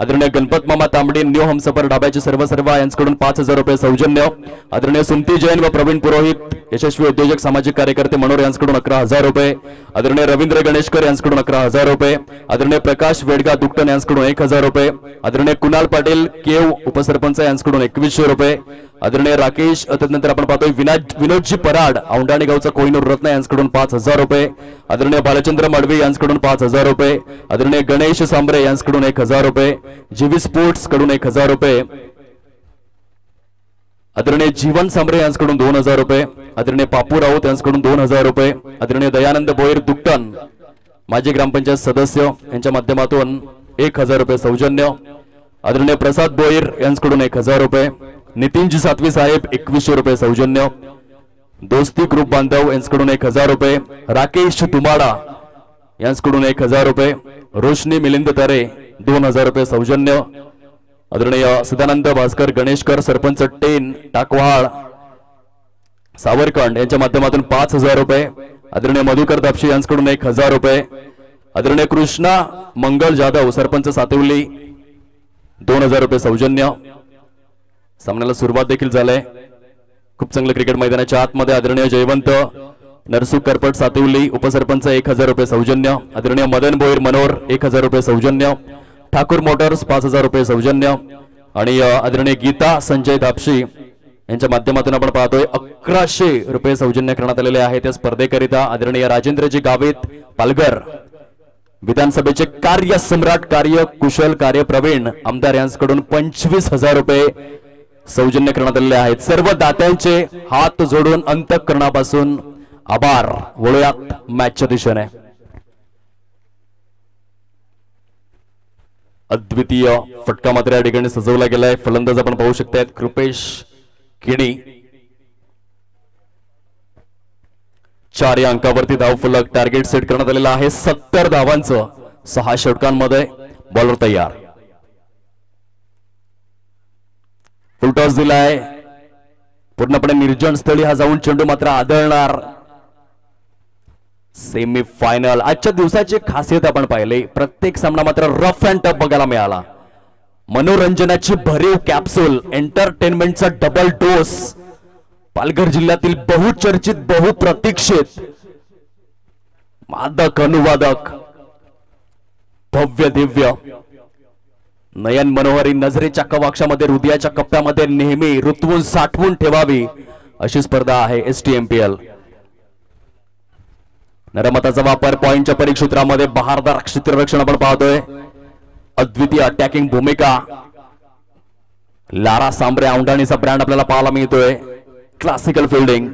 आदरणीय गणपत मामा तांबडे न्यू हमसफर डाब्याचे सर्व यांच्याकडून 5000 रुपये सौजन्य. आदरणीय सुमती जैन व प्रवीण पुरोहित यशस्वी उद्योजक सामाजिक कार्यकर्ते मनोर यांच्याकडून 11000 रुपये. आदरणीय रवींद्र गणेशकर यांच्याकडून 11000 रुपये. आदरणीय प्रकाश वेडगा दुकटन यांच्याकडून 1000 रुपये. आदरणीय कुणाल पाटील केव उपसरपंच यांच्याकडून 2100 रुपये. आदरणीय राकेश तदनंतर आपण पाहतोय विनोदजी पराड औंढाणी गावचा कोहिनूर रत्न यांच्याकडून 5000 रुपये. आदरणीय बालचंद्र मडवी यांच्याकडून 5000 रुपये. आदरणीय गणेश सांबरे यांच्याकडून 1000 रुपये. जीवी स्पोर्ट्स कडून 1000 रुपये. आदरणीय जीवन सांबरे यांच्याकडून 2000 रुपये. आदरणीय पापू राऊत यांच्याकडून 2000 रुपये. आदरणीय दयानंद बोईर दुकटन माजी ग्रामपंचायत सदस्य यांच्या माध्यमातून 1000 रुपये सौजन्य. आदरणीय प्रसाद बोईर यांच्याकडून 1000 रुपये. नितीनजी सातवी साहेब 2100 रुपये सौजन्य. दोस्ती ग्रुप बांधव यांच्याकडून 1000 रुपये. राकेश दुमाडा यांच्याकडून 1000 रुपये. रोशनी मिलिंद तरे 2000 रुपये सौजन्य. आदरणीय सदानंद भास्कर गणेशकर सरपंच टेन टाकवाळ सावरकंड यांच्या माध्यमातून 5000 रुपये. आदरणीय मधुकर दापशी यांच्याकडून 1000 रुपये. आदरणीय कृष्णा मंगल जाधव सरपंच सातवली 2000 रुपये सौजन्य. सामन्याला सुरुवात देखील झाली. खूप चांगलं क्रिकेट मैदानाच्या आतमध्ये आदरणीय जयवंत नरसू करपट सातवली उपसरपंच 1000 रुपये सौजन्य. आदरणीय मदन बोईर मनोर 1000 रुपये सौजन्य. ठाकूर मोटर्स 5000 रुपये सौजन्य. आणि आदरणीय गीता संजय दापशी यांच्या माध्यमातून आपण पाहतोय 1100 रुपये सौजन्य करण्यात आलेले आहे त्या स्पर्धेकरिता. आदरणीय राजेंद्रजी गावित पालघर विधानसभेचे कार्य सम्राट कार्य कुशल कार्य प्रवीण आमदार यांच्याकडून 25000 रुपये सौजन्य करण्यात आलेले आहेत. सर्व दात्यांचे हात जोडून अंतःकरणापासून आभार. वळूयात मॅचच्या दिशेने. अद्वितीय फटका मात्र या ठिकाणी सजवला गेलाय. फलंदाज आपण पाहू शकतायत कृपेश किणी. 4 या अंकावरती धाव फलक टार्गेट सेट करण्यात आलेला आहे. 70 धावांचं 6 षटकांमध्ये. बॉलर तयार. फुलटॉस दिलाय. पूर्णपणे निर्जन स्थळी हा जाऊन चेंडू मात्र आदळणार. सेमीफायनल आजच्या दिवसाची खासियत आपण पाहिली. प्रत्येक सामना मात्र रफ अँड टफ बघायला मिळाला. मनोरंजनाची भरीव कॅप्सूल एंटरटेनमेंटचा डबल डोस पालघर जिल्ह्यातील बहुचर्चित बहुप्रतीक्षित मादक अनुवादक भव्य दिव्य नयन मनोहरी नजरेच्या कवाक्षामध्ये हृदयाच्या कप्प्यामध्ये नेहमी रुतवून साठवून ठेवावी अशी स्पर्धा आहे STMPL. नरमताचा वापर पॉइंटच्या परिक्षेत्रामध्ये बहारदार क्षेत्ररक्षण आपण पाहतोय. अद्वितीय अटॅकिंग भूमिका लारा सांबरे औंढाणीचा ब्रँड आपल्याला पाहायला मिळतोय. क्लासिकल फिल्डिंग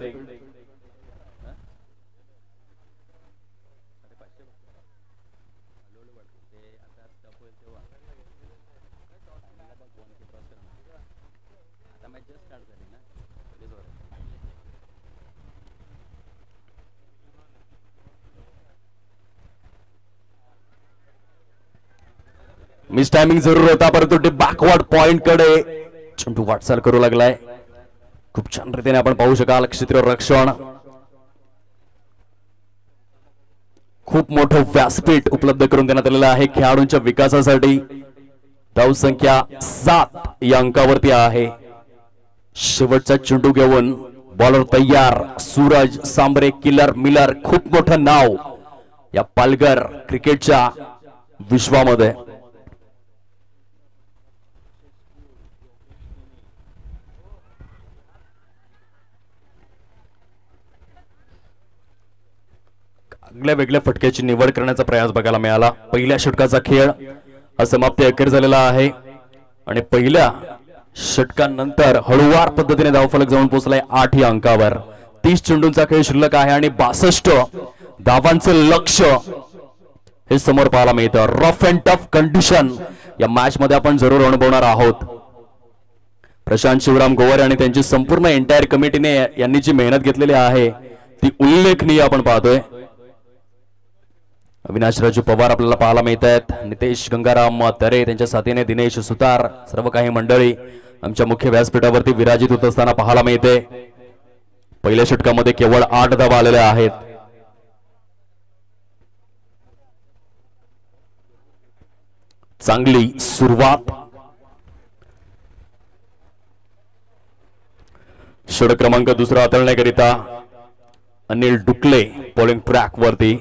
मिस टायमिंग जरूर होता परंतु ते बॅकवर्ड पॉइंट कडे चेंडू वाटचाल करू लागलाय. खूप छान रीतीने आपण पाहू शकाल क्षेत्ररक्षण खूप मोठं व्यासपीठ उपलब्ध करून देण्यात आलेलं आहे खेळाडूंच्या विकासासाठी. धाव संख्या 7 या अंकावरती आहे. शेवटचा चेंडू घेऊन बॉलर तयार. सूरज सांबरे किलर मिलर खूप मोठं नाव या पालघर क्रिकेटच्या विश्वामध्ये. वेगळ्या वेगळ्या फटक्याची निवड करण्याचा प्रयास बघायला मिळाला. पहिल्या षटकाचा खेळ हा समाप्ती अखेर झालेला आहे आणि पहिल्या षटकानंतर हळूवार पद्धतीने धावफलक जाऊन पोहोचलाय 8 या अंकावर. 30 चेंडूंचा खेळ शिल्लक आहे आणि 62 धावांचं लक्ष हे समोर पाहायला मिळतं. रफ अँड टफ कंडिशन या मॅच मध्ये आपण जरूर अनुभवणार आहोत. प्रशांत शिवराम गोवारे आणि त्यांची संपूर्ण एंटायर कमिटीने यांनी जी मेहनत घेतलेली आहे ती उल्लेखनीय आपण पाहतोय. अविनाश राजू पवार आपल्याला पाहायला मिळत आहेत. नितेश गंगाराम तरे त्यांच्या साथीने दिनेश सुतार सर्व काही मंडळी आमच्या मुख्य व्यासपीठावरती विराजित होत असताना पाहायला मिळते. पहिल्या षटकामध्ये केवळ 8 धावा आलेल्या आहेत. चांगली सुरुवात. षटक क्रमांक दुसरा हाताळण्याकरिता अनिल डुकले बॉलिंग ट्रॅक वरती.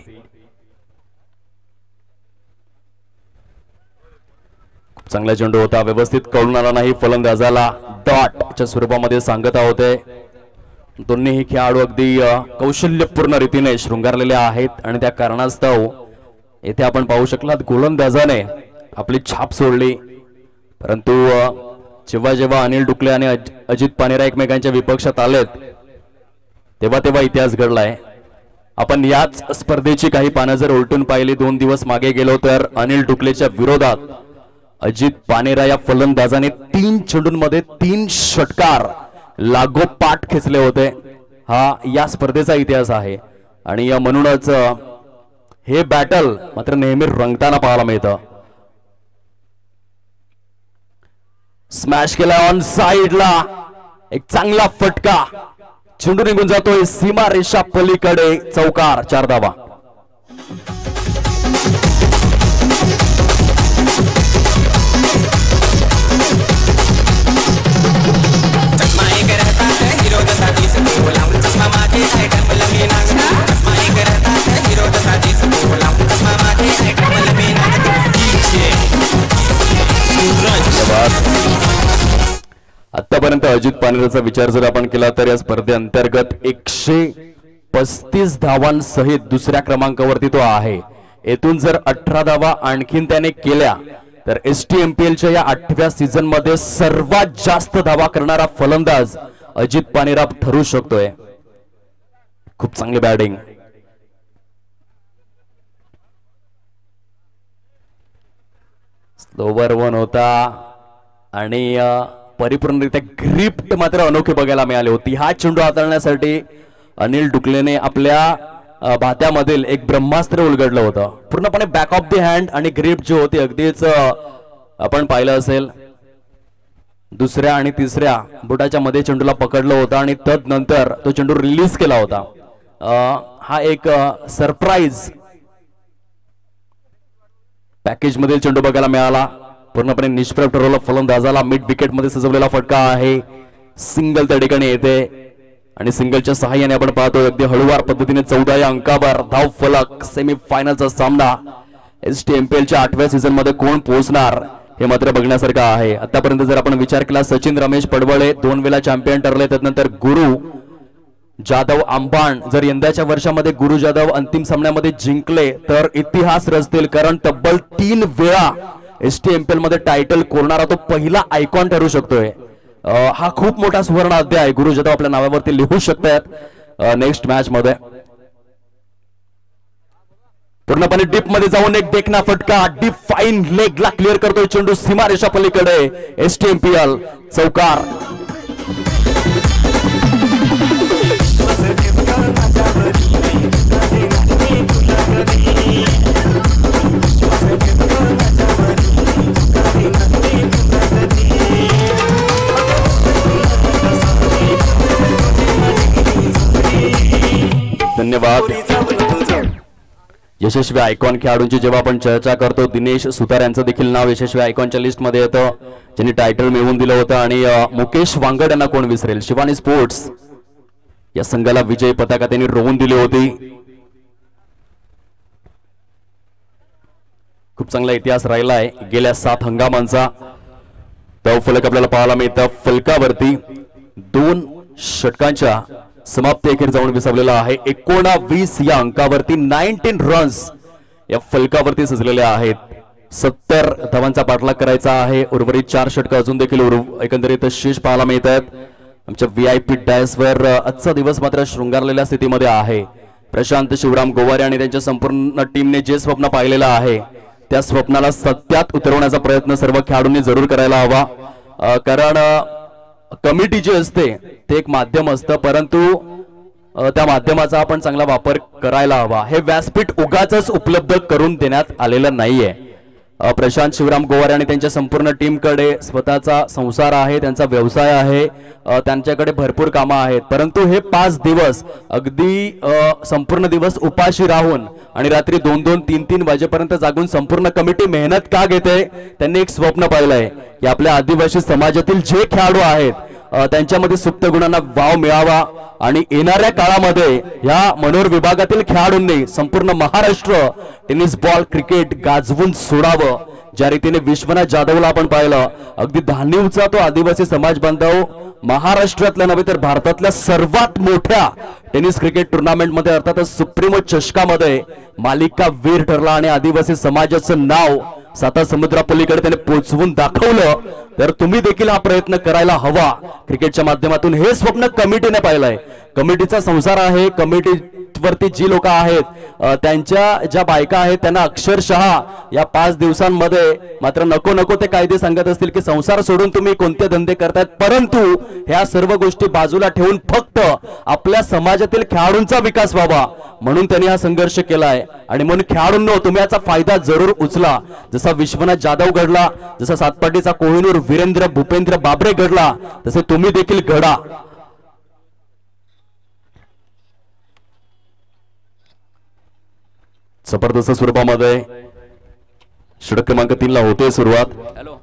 चांगला चेंडू होता व्यवस्थित कळून आला नाही. फलंदाजाला डॉटच्या स्वरूपामध्ये सांगता होते. दोन्ही खेळाडू अगदी कौशल्यपूर्ण रीतीने शृंगारलेले आहेत आणि त्या कारणास्तव येथे आपण पाहू शकलात गोलंदाजाने आपली छाप सोडली. परंतु जेव्हा जेव्हा अनिल डुकले आणि अजित पानेरा एकमेकांच्या विपक्षात आलेत तेव्हा तेव्हा इतिहास घडलाय. आपण याच स्पर्धेची काही पानं जर उलटून पाहिली 2 दिवस मागे गेलो तर अनिल डुकलेच्या विरोधात अजित पानेरा या फलंदाजाने 3 चेंडूंमध्ये 3 षटकार लागोपाठ खेचले होते. हा या स्पर्धेचा इतिहास आहे आणि म्हणूनच हे बॅटल मात्र नेहमी रंगताना पाहायला मिळतं. स्मॅश केला ऑन साइडला एक चांगला फटका. चेंडू निघून जातोय सीमा रेषा पलीकडे. चौकार. 4 धावा. आतापर्यंत अजित पानेराचा विचार जर आपण केला तर या स्पर्धेअंतर्गत 135 धावांसहित दुसऱ्या क्रमांकावरती तो आहे. येथून जर 18 धावा आणखीन त्याने केल्या तर STMPLच्या या 8व्या सीझन मध्ये सर्वात जास्त धावा करणारा फलंदाज अजित पानेरा ठरू शकतोय. खूप चांगली बॅटिंग. स्लोवर 1 होता आणि परिपूर्णरित्या ग्रिप्ट मात्र अनोखी बघायला मिळाली होती. हा चेंडू हाताळण्यासाठी अनिल डुकलेने आपल्या भात्यामधील एक ब्रह्मास्त्र उलगडलं होतं. पूर्णपणे बॅक ऑफ द हँड आणि ग्रिप जी होती अगदीच आपण पाहिलं असेल. दुसऱ्या आणि तिसऱ्या बुटाच्या मध्ये चेंडूला पकडलं होतं आणि तदनंतर तो चेंडू रिलीज केला होता. हा एक सरप्राईज पॅकेज मधील चेंडू बघायला मिळाला. पूर्णपणे निष्प्रभ ठरवलं. फलंदाजाला मिड विकेट मध्ये सजवलेला फटका आहे. सिंगल त्या ठिकाणी येते आणि सिंगलच्या सहाय्याने आपण पाहतोय अगदी हळूवार पद्धतीने 14 या अंकावर धाव फलक सेमी फायनलचा सामना STMPL च्या 8व्या सीझन मध्ये कोण पोहोचणार हे मात्र बघण्यासारखं आहे। आतापर्यंत जर आपण विचार केला सचिन रमेश पडवळे 2 वेळा चॅम्पियन ठरले, त्यानंतर गुरु जाधव आंबाण जर यंदाच्या वर्षामध्ये गुरु जाधव अंतिम सामन्यामध्ये जिंकले तर इतिहास रचतील, कारण तब्बल 3 वेळा STMPL मध्ये टायटल कोरणारा तो पहिला आयकॉन ठरू शकतोय। हा खूप मोठा सुवर्ण अध्याय गुरु जाधव आपल्या नावावरती लिहू शकतात नेक्स्ट मॅच मध्ये। पूर्णपणे डीप मध्ये जाऊन एक देखना फटका डीप फाईन लेगला क्लिअर करतोय चेंडू सीमारेषा पलीकडे STMPL चौकार। धन्यवाद। यशस्वी आयकॉन खेळाडूंची जेव्हा आपण चर्चा करतो दिनेश सुतार यांचं देखील नाव यशस्वी आयकॉनच्या लिस्ट मध्ये येतं, ज्यांनी टायटल मिळवून दिलं होतं। आणि मुकेश वांगड यांना कोण विसरेल, शिवानी स्पोर्ट्स या संघाला विजय पताका त्यांनी रोवून दिली होती। खूप चांगला इतिहास राहिला आहे गेल्या 7 हंगामांचा। धाव फलक आपल्याला पाहायला मिळतं फलकावरती 2 षटकांच्या समाप्ती अखेर जाऊन विसावलेला आहे। 19 या अंकावरती 19 रन्स या फलकावरती सजलेले आहेत। 70 धावांचा पाठलाग करायचा आहे। उर्वरित 4 षटक अजून देखील एकंदरीत शेष पाहायला मिळतात। आमच्या VIP डॅशवर आजचा दिवस मात्र शृंगारलेल्या स्थितीमध्ये आहे। प्रशांत शिवराम गोवारे आणि त्यांच्या संपूर्ण टीमने जे स्वप्न पाहिलेलं आहे त्या स्वप्नाला सत्यात उतरवण्याचा प्रयत्न सर्व खेळाडूंनी जरूर करायला हवा, कारण कमिटी जे असते ते एक माध्यम असतं, परंतु त्या माध्यमाचा आपण चांगला वापर करायला हवा। हे व्यासपीठ उगाचच उपलब्ध करून देण्यात आलेलं नाहीये। प्रशांत शिवराम गोवारे आणि त्यांच्या संपूर्ण टीमकडे स्वतःचा संसार आहे, त्यांचा व्यवसाय आहे, त्यांच्याकडे भरपूर कामं आहेत, परंतु हे 5 दिवस अगदी संपूर्ण दिवस उपाशी राहून आणि रात्री 2-2, 3-3 वाजेपर्यंत जागून संपूर्ण कमिटी मेहनत का घेते, त्यांनी एक स्वप्न पाहिलंय की आपल्या आदिवासी समाजातील जे खेळाडू आहेत त्यांच्यामध्ये सुप्त गुणांना वाव मिळावा आणि येणाऱ्या काळामध्ये या मनोर विभागातील खेळाडूंनी संपूर्ण महाराष्ट्र टेनिस बॉल क्रिकेट गाजवून सोडावं। ज्या रीतीने विश्वनाथ जाधवला आपण पाहिलं, अगदी धानिवचा तो आदिवासी समाज बांधव महाराष्ट्रातल्या नव्हे तर भारतातल्या सर्वात मोठ्या टेनिस क्रिकेट टुर्नामेंट मध्ये अर्थातच सुप्रीमो चषकामध्ये मालिका वीर ठरला आणि आदिवासी समाजाचं नाव 7 समुद्रापलीकडे त्याने पोहोचवून दाखवलं। तर तुम्ही देखील हा प्रयत्न करायला हवा क्रिकेटच्या माध्यमातून। हे स्वप्न कमिटीने पाहिलंय, कमिटीचा संसार आहे। कमिटीवरती जी लोक आहेत त्यांच्या ज्या बायका आहेत त्यांना अक्षरशः या 5 दिवसांमध्ये मात्र नको नको ते कायदे सांगत असतील की संसार सोडून तुम्ही कोणते धंदे करतायत, परंतु ह्या सर्व गोष्टी बाजूला ठेवून फक्त आपल्या समाजातील खेळाडूंचा विकास व्हावा म्हणून त्यांनी हा संघर्ष केलाय। आणि म्हणून खेळाडूंनो तुम्ही याचा फायदा जरूर उचला। जसा विश्वनाथ जाधव घडला, जसा सातपाटीचा कोहिनूर वीरेंद्र भूपेंद्र बाबरे घडला, तसे तुम्ही देखील घडा। जबरदस्त स्वरूपामध्ये षटक क्रमांक 3 ला होते सुरुवात। Hello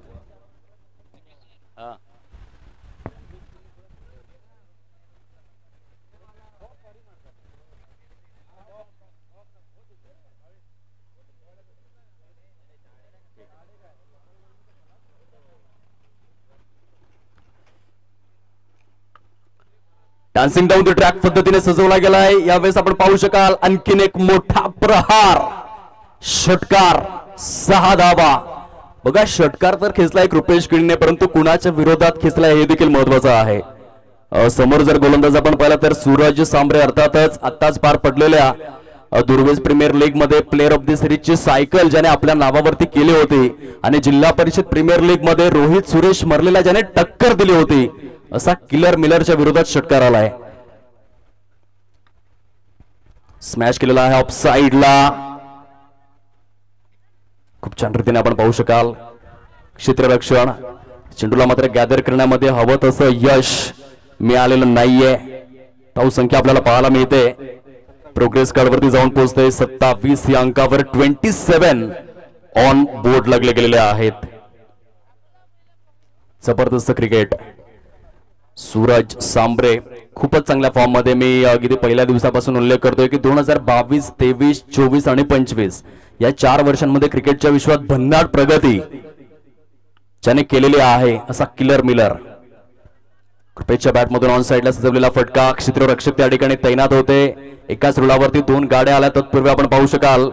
dancing down the track पद्धतीने सजवला गेलाय। यावेळेस आपण पाहू शकाल आणखीन एक मोठा प्रहार, षटकार 6 धावा। बघा षटकार तर खेचलाय रुपेश किडीने, परंतु कुणाच्या विरोधात खेचलाय हे देखील महत्वाचं आहे। समोर जर गोलंदाज आपण पाहिला तर सूरज सांबरे अर्थातच आत्ताच पार पडलेल्या दुर्वेस प्रीमियर लीग मध्ये प्लेअर ऑफ द सिरीज ची सायकल ज्याने आपल्या नावावरती केली होती आणि जिल्हा परिषद प्रीमियर लीग मध्ये रोहित सुरेश मरलेला ज्याने टक्कर दिली होती, असा किलर मिलरच्या विरोधात षटकार आलाय। स्मॅश केलेला आहे ऑफ साइडला, खूप छान रीतीने आपण पाहू शकाल क्षेत्ररक्षण। चेंडूला मात्र गॅदर करण्यामध्ये हवं तसं यश मिळालेलं नाहीये। धाव संख्या आपल्याला पाहायला मिळते, प्रोग्रेस कार्ड वरती जाऊन पोहोचते 27 या अंकावर 27 ऑन बोर्ड लागले गेलेले आहेत। जबरदस्त क्रिकेट। सूरज सांबरे खूपच चांगल्या फॉर्म मध्ये मी अगदी पहिल्या दिवसापासून उल्लेख करतोय की 2022, 23, 24 आणि 25 या 4 वर्षांमध्ये क्रिकेटच्या विश्वात भन्नाट प्रगती ज्याने केलेली आहे असा किलर मिलर. कृपेच्या बॅटमधून ऑन साइडला सजवलेला फटका, क्षेत्ररक्षक त्या ठिकाणी तैनात होते. एकाच रुळावरती 2 गाड्या आल्या. तत्पूर्वी आपण पाहू शकाल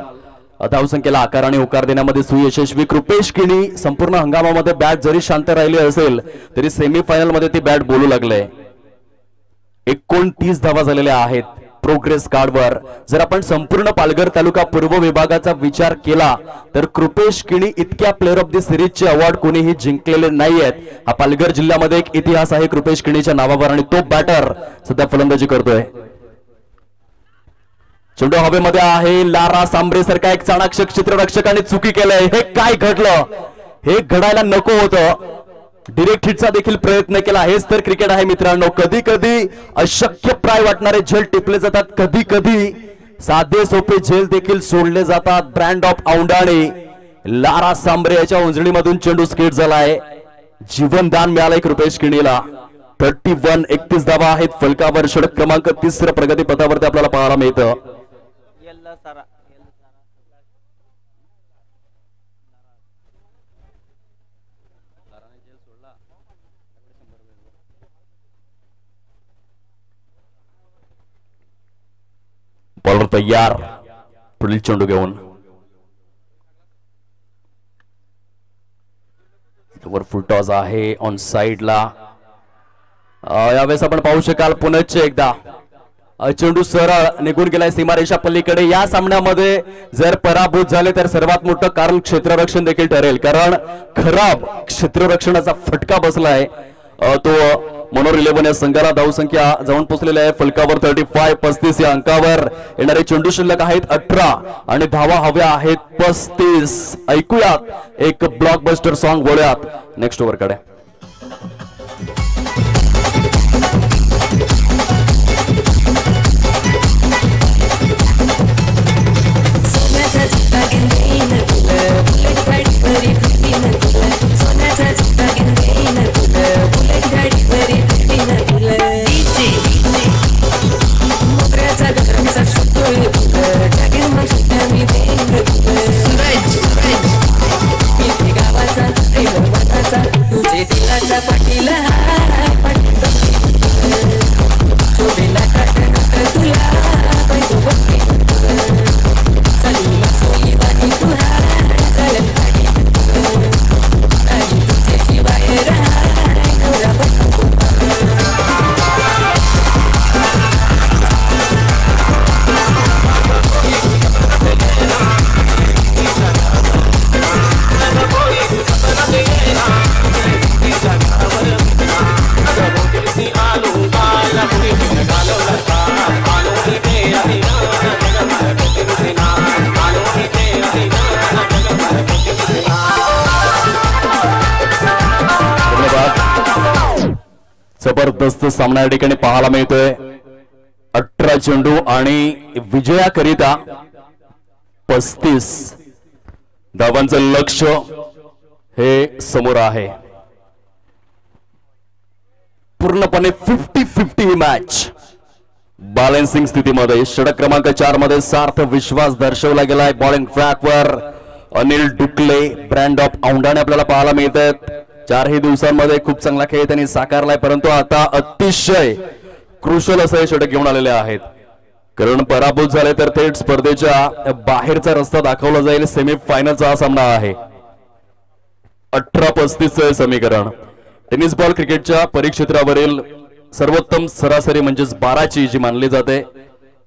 धावसंख्येला आकार आणि होकार देण्यामध्ये सुयशस्वी कृपेश किणी. संपूर्ण हंगामामध्ये बॅट जरी शांत राहिली असेल तरी सेमीफायनल मध्ये ती बॅट बोलू लागले. 29 धावा झालेल्या आहेत प्रोग्रेस कार्डवर. जर आपण संपूर्ण पालघर तालुका पूर्व विभागाचा विचार केला तर कृपेश किणी इतक्या प्लेअर ऑफ द सिरीजचे अवॉर्ड कोणीही जिंकलेले नाहीयेत. हा पालघर जिल्ह्यामध्ये एक इतिहास आहे कृपेश किणीच्या नावावर आणि तो बॅटर सध्या फलंदाजी करतोय. चेंडू हवेमध्ये आहे. लारा सांबरे सारखा एक चाणाक्ष क्षेत्ररक्षकाने चुकी केलंय. हे काय घडलं? हे घडायला नको होतं. डिरेक्ट हिटचा देखील प्रयत्न केला. हेच तर क्रिकेट आहे मित्रांनो. कधी कधी अशक्य प्राय वाटणारे झेल टिपले जातात. कधी कधी साधे सोपे झेल देखील सोडले जातात. ब्रँड ऑफ औंढाणे लारा सांबरे याच्या उंजळीमधून चेंडू स्केट झालाय. जीवनदान मिळालंय कृपेश किणीला. 31 धावा आहेत फलकावर. षटक क्रमांक 30 प्रगती पथावरती आपल्याला पाहायला मिळतं. बॉलर तयार. पुढील चेंडू घेऊन फुल टॉस आहे ऑन साइडला. यावेळेस आपण पाहू शकाल पुनश्च एकदा चेंडू सरळ निघून गेलाय सीमारेषा पलीकडे. या सामन्यामध्ये जर पराभूत झाले तर सर्वात मोठं कारण क्षेत्ररक्षण देखील ठरेल. कारण खराब क्षेत्ररक्षणाचा फटका बसलाय. तो मनोर 11 या संघाला धावसंख्या जाऊन पोहोचलेली आहे फलकावर 35 या अंकावर. येणारे चेंडू शिल्लक आहेत 18 आणि धावा हव्या आहेत 35. ऐकूयात एक ब्लॉकबस्टर सॉन्ग. बोलूयात नेक्स्ट ओव्हर कडे. जबरदस्त सामना या ठिकाणी पाहायला मिळतोय. 18 चेंडू आणि विजयाकरिता 35 धावांचं लक्ष हे समोर आहे. पूर्णपणे 50-50 मॅच बॅलन्सिंग स्थितीमध्ये. षटक क्रमांक 4 मध्ये सार्थ विश्वास दर्शवला गेलाय. बॉलिंग ट्रॅकवर अनिल डुकले, ब्रँड ऑफ औंढाणे आपल्याला पाहायला मिळत आहेत. 4 दिवसांमध्ये खूप चांगला खेळ त्यांनी साकारलाय. परंतु आता अतिशय क्रुशल असं हे षटक घेऊन आलेले आहेत. कारण पराभूत झाले तर थेट स्पर्धेच्या बाहेरचा रस्ता दाखवला जाईल. सेमीफायनलचा हा सामना आहे. 18-35 समीकरण. टेनिस बॉल क्रिकेटच्या परिक्षेत्रावरील सर्वोत्तम सरासरी म्हणजेच 12ची जी मानली जाते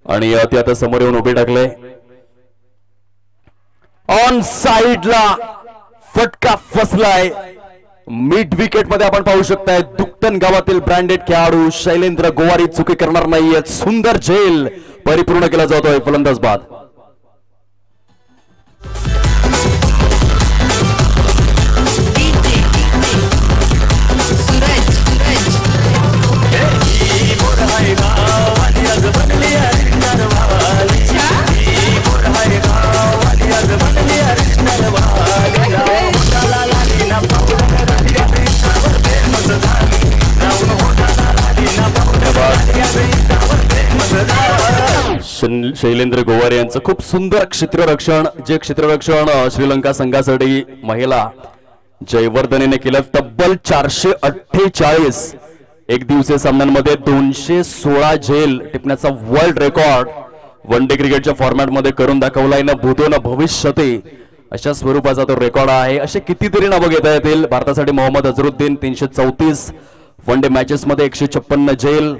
आणि ती आता समोर येऊन उभी टाकले. ऑन साइडला फटका फसलाय. मिड विकेट मध्ये आपण पाहू शकताय दुक्तन गावातील ब्रँडेड खेळाडू शैलेंद्र गोवारी चुकी करणार नाहीयेत. सुंदर झेल परिपूर्ण केला जातोय फलंदाज बाद. शैलेंद्र गोवारे यांचं खूप सुंदर क्षेत्ररक्षण, जे क्षेत्ररक्षण श्रीलंका संघासाठी महिला जयवर्धनेने केलं. तब्बल 448 एक दिवसीय सामन्यांमध्ये 216 झेल टिपण्याचा वर्ल्ड रेकॉर्ड वन डे क्रिकेटच्या फॉर्मॅटमध्ये करून दाखवलाय. न भूतो न भविष्यते अशा स्वरूपाचा तो रेकॉर्ड आहे. असे कितीतरी नावं घेता येतील. भारतासाठी Mohammad Azharuddin 334 one day matches मध्ये 156 झेल.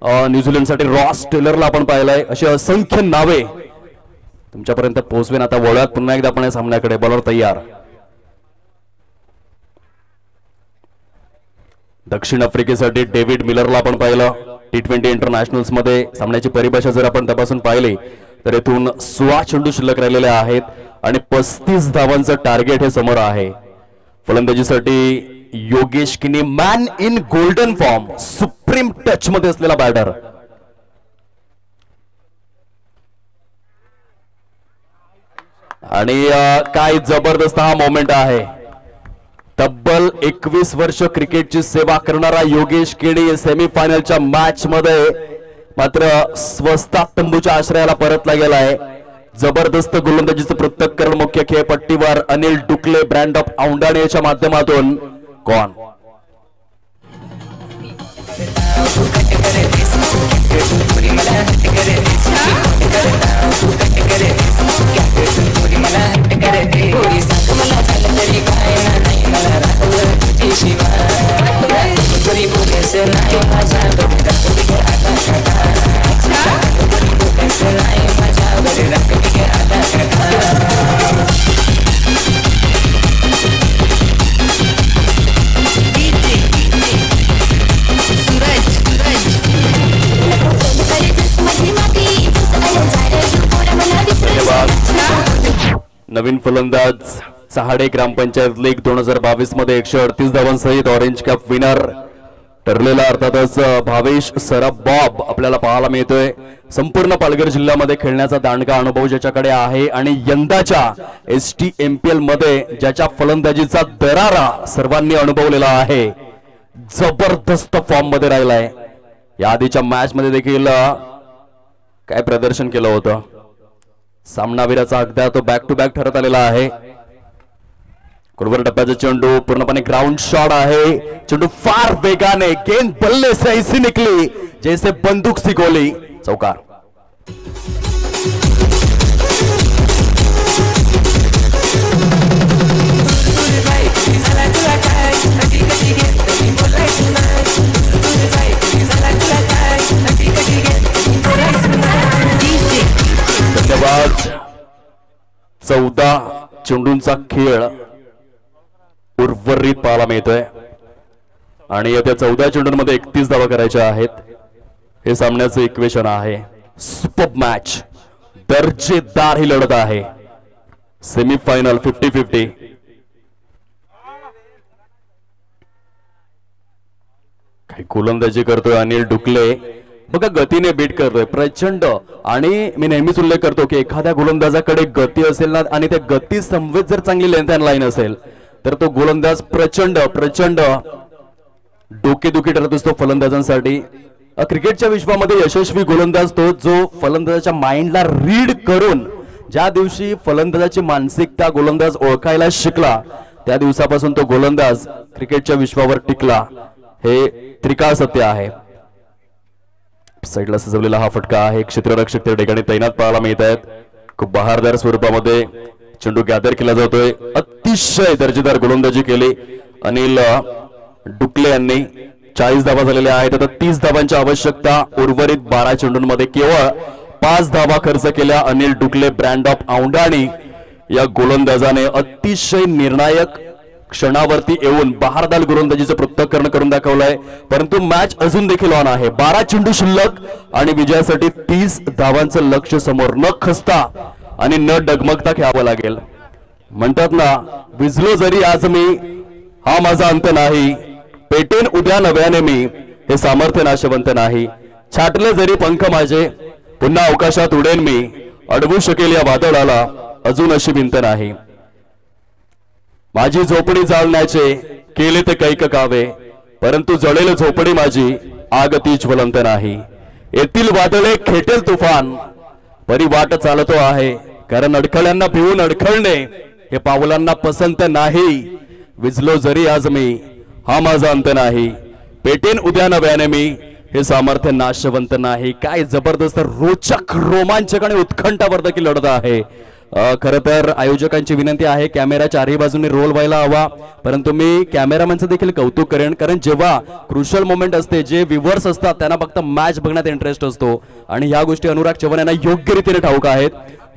न्यूझीलंडसाठी रॉस टेलरला आपण पाहिलंय. अशी असंख्य नावे तुमच्यापर्यंत पोहोचवेन. आता वळूयात पुन्हा एकदा आपण या सामन्याकडे. बॉलर तयार. दक्षिण आफ्रिकेसाठी डेव्हिड मिलरला आपण पाहिलं. T20 इंटरनॅशनल्स मध्ये सामन्याची परिभाषा जर आपण तपासून पाहिली तर येथून 16 चेंडू शिल्लक राहिलेले आहेत आणि 35 धावांचं टार्गेट हे समोर आहे. फलंदाजीसाठी योगेश किनी man in golden form, supreme touch मध्ये असलेला बॅटर. आणि काय जबरदस्त हा मोमेंट आहे. तब्बल 21 वर्ष क्रिकेटची सेवा करणारा योगेश किनी सेमीफायनलच्या मॅच मध्ये मात्र स्वस्तात तंबूच्या आश्रयाला परतला गेलाय. जबरदस्त गोलंदाजीचं पृथक्करण मुख्य खेळपट्टीवर अनिल डुकले ब्रँड ऑफ औंडाणेच्या माध्यमातून. कौन नवीन फलंदाज चहाडे ग्रामपंचायत लीग 2022 मध्ये 138 धावांसहित ऑरेंज कॅप विनर ठरलेला अर्थातच भावेश सराफ बॉब आपल्याला पाहायला मिळतोय. संपूर्ण पालघर जिल्ह्यामध्ये खेळण्याचा दांडगा अनुभव ज्याच्याकडे आहे आणि यंदाच्या STMPL मध्ये ज्याच्या फलंदाजीचा दरारा सर्वांनी अनुभवलेला आहे. जबरदस्त फॉर्म मध्ये राहिलाय. या आधीच्या मॅच मध्ये देखील काय प्रदर्शन केलं होतं. सामनावीराचा अगदा तो बॅक टू बॅक ठरत आलेला आहे. कुरवर टप्प्याचा चेंडू पूर्णपणे ग्राउंड शॉट आहे. चेंडू फार वेगाने गेंद बल्ले से ऐसी निकली जैसे बंदूक सी गोली. चौकार. धन्यवाद. 14 चेंडूंचा खेळ उर्वरित पाहायला मिळतोय आणि या 14 चेंडूंमध्ये 31 धावा करायच्या आहेत. हे सामन्याचं इक्वेशन आहे. सुपर मॅच, दर्जेदार ही लढत आहे. सेमीफायनल 50-50. काही गोलंदाजी करतोय अनिल डुकले. बघा गतीने बीट करतोय प्रचंड. आणि मी नेहमीच उल्लेख करतो की एखाद्या गोलंदाजाकडे गती असेल ना आणि त्या गती समवेत जर चांगली लेंथ अँड लाईन असेल तर तो गोलंदाज प्रचंड प्रचंड डोकेदुखी ठरत असतो फलंदाजांसाठी. क्रिकेटच्या विश्वामध्ये यशस्वी गोलंदाज तो जो फलंदाजाच्या माइंडला रीड करून ज्या दिवशी फलंदाजाची मानसिकता गोलंदाज ओळखायला शिकला त्या दिवसापासून तो गोलंदाज क्रिकेटच्या विश्वावर टिकला. हे त्रिकाळ सत्य आहे. साईडला सजवलेला हा फटका आहे. क्षेत्ररक्षक त्या ठिकाणी तैनात पाहायला मिळत आहेत. खूप बहारदार स्वरूपामध्ये चेंडू गॅदर केला जातोय. अतिशय दर्जेदार गोलंदाजी केली अनिल डुकले यांनी. 40 धावा झालेल्या आहेत. आता 30 धावांची आवश्यकता. उर्वरित 12 चेंडूंमध्ये केवळ 5 धावा खर्च केल्या अनिल डुकले ब्रँड ऑफ औंडाणी या गोलंदाजाने. अतिशय निर्णायक क्षणावरती येऊन बहारदार गोलंदाजीचं पृथक्करण करून दाखवलंय. परंतु मॅच अजून देखील ऑन आहे. 12 चेंडू शिल्लक आणि विजयासाठी 30 धावांचं लक्ष्य समोर. न खचता आणि न डगमगता खेळावं लागेल. म्हणतात ना विझलो जरी आज मी हा माझा अंत नाही. पेटेन उद्या नव्याने मी हे सामर्थ्य नाशवंत नाही. छाटले जरी पंख माझे पुन्हा अवकाशात उडेन मी. अडवू शकेल या वादळाला अजून अशी भिंत नाही. माझी झोपडी जाळण्याचे केले ते कैक कावे परंतु जळेल झोपडी माझी आग ती ज्वलंत नाही. येथील वादळे खेटेल तुफान परिवाट चालतो आहे, कारण अडखळ्यांना भिवून अडखळणे हे पावलांना पसंत नाही. विजलो जरी आज मी, हा माझा अंत नाही. पेटेन उद्या नव्याने मी, हे सामर्थ्य नाशवंत नाही. काय जबरदस्त रोचक रोमांचक आणि उत्कंठावर्धक लढत आहे. खरं तर आयोजकांची विनंती आहे कॅमेरा चारही बाजूने रोल व्हायला हवा, परंतु मी कॅमेरामॅनचं देखील कौतुक करेन, कारण जेव्हा क्रुशल मोमेंट असते, जे व्ह्युअर्स असतात त्यांना फक्त मॅच बघण्यात इंटरेस्ट असतो आणि ह्या गोष्टी अनुराग चव्हाण यांना योग्य रीतीने ठाऊक आहेत.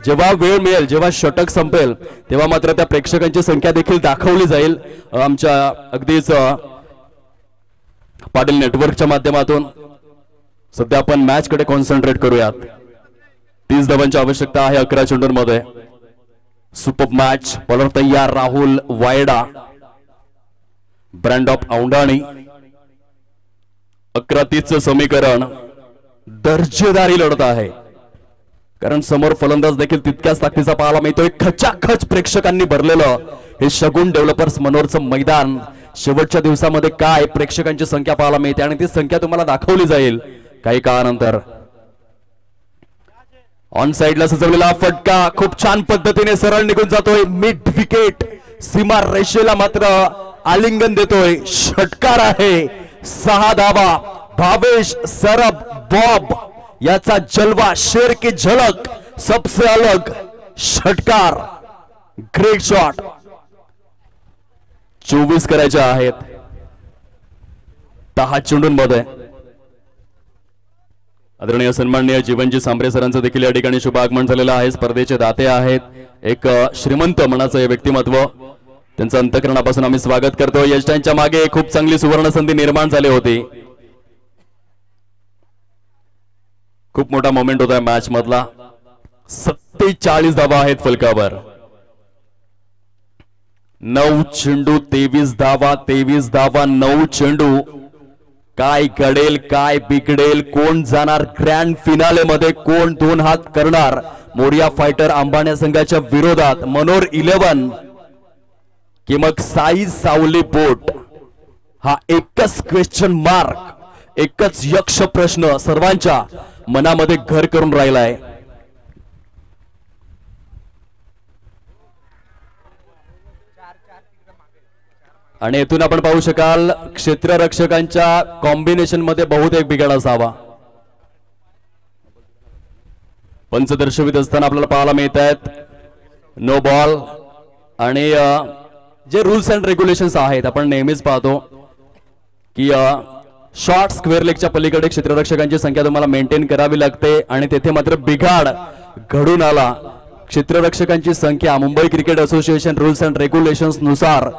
जेव्हा वेळ मिळेल, जेव्हा षटक संपेल, तेव्हा मात्र त्या प्रेक्षकांची संख्या देखील दाखवली जाईल. आमच्या अगदीच पाटील नेटवर्कच्या माध्यमातून सध्या आपण मॅच कडे कॉन्सन्ट्रेट करूयात. 30 धावांची आवश्यकता आहे 11 चेंडूंमध्ये. Super match. बॉलर तयार राहुल वायडा, ब्रँड ऑफ औंढाणी. 11-30 समीकरण. दर्जेदारी लढत आहे, कारण समोर फलंदाज देखील तितक्याच ताकदीचा पाहायला मिळतोय. खचाखच प्रेक्षकांनी भरलेलं हे शगुन डेव्हलपर्स मनोरचं मैदान. शेवटच्या दिवसामध्ये काय प्रेक्षकांची संख्या पाहायला मिळते आणि ती संख्या तुम्हाला दाखवली जाईल काही काळानंतर. ऑन साइडला सजवलेला फटका खूप छान पद्धतीने सरळ निघून जातोय. मिड विकेट सीमा रेषेला मात्र आलिंगन देतोय. षटकार आहे. 6 धावा. भावेश सरब बॉब याचा जलवा. शेर की झलक सबसे अलग. षटकार. Great shot. 24 करायचे आहेत 10 चेंडूंमध्ये. आदरणीय सन्माननीय जीवनजी सांबरे सरांचं देखील या ठिकाणी शुभ आगमन झालेलं आहे. स्पर्धेचे दाते आहेत. एक श्रीमंत मनाचं हे व्यक्तिमत्व. त्यांचं अंतःकरणापासून आम्ही स्वागत करतो. यष्टांच्या मागे खूप चांगली सुवर्ण संधी निर्माण झाली होती. खूप मोठा मोमेंट होता मॅच मधला. 47 धावा आहेत फलकावर. 9 चेंडू 23 धावा. 23 धावा 9 चेंडू. काय घडेल, काय बिघडेल, कोण जाणार ग्रँड फिनाले मध्ये, कोण 2 हात करणार मोरिया फायटर अंबाण्या संघाच्या विरोधात. मनोर 11 कि मग साई सावली बोट. हा एकच क्वेश्चन मार्क, एकच यक्ष प्रश्न सर्वांच्या मनामध्ये घर करून राहिलाय. आणि येथून आपण पाहू शकाल क्षेत्ररक्षकांच्या कॉम्बिनेशन मध्ये बहुतेक बिघाड असावा. पंच दर्शवित असताना आपल्याला पाहायला मिळत आहेत नो बॉल. आणि जे रूल्स अँड रेग्युलेशन्स आहेत आपण नेहमीच पाहतो की शॉर्ट स्क्वेअर लेगच्या पलीकडे क्षेत्ररक्षकांची संख्या तुम्हाला मेंटेन करावी लागते आणि तेथे मात्र बिघाड घडून आला. क्षेत्ररक्षकांची संख्या Mumbai cricket association rules and regulations नुसार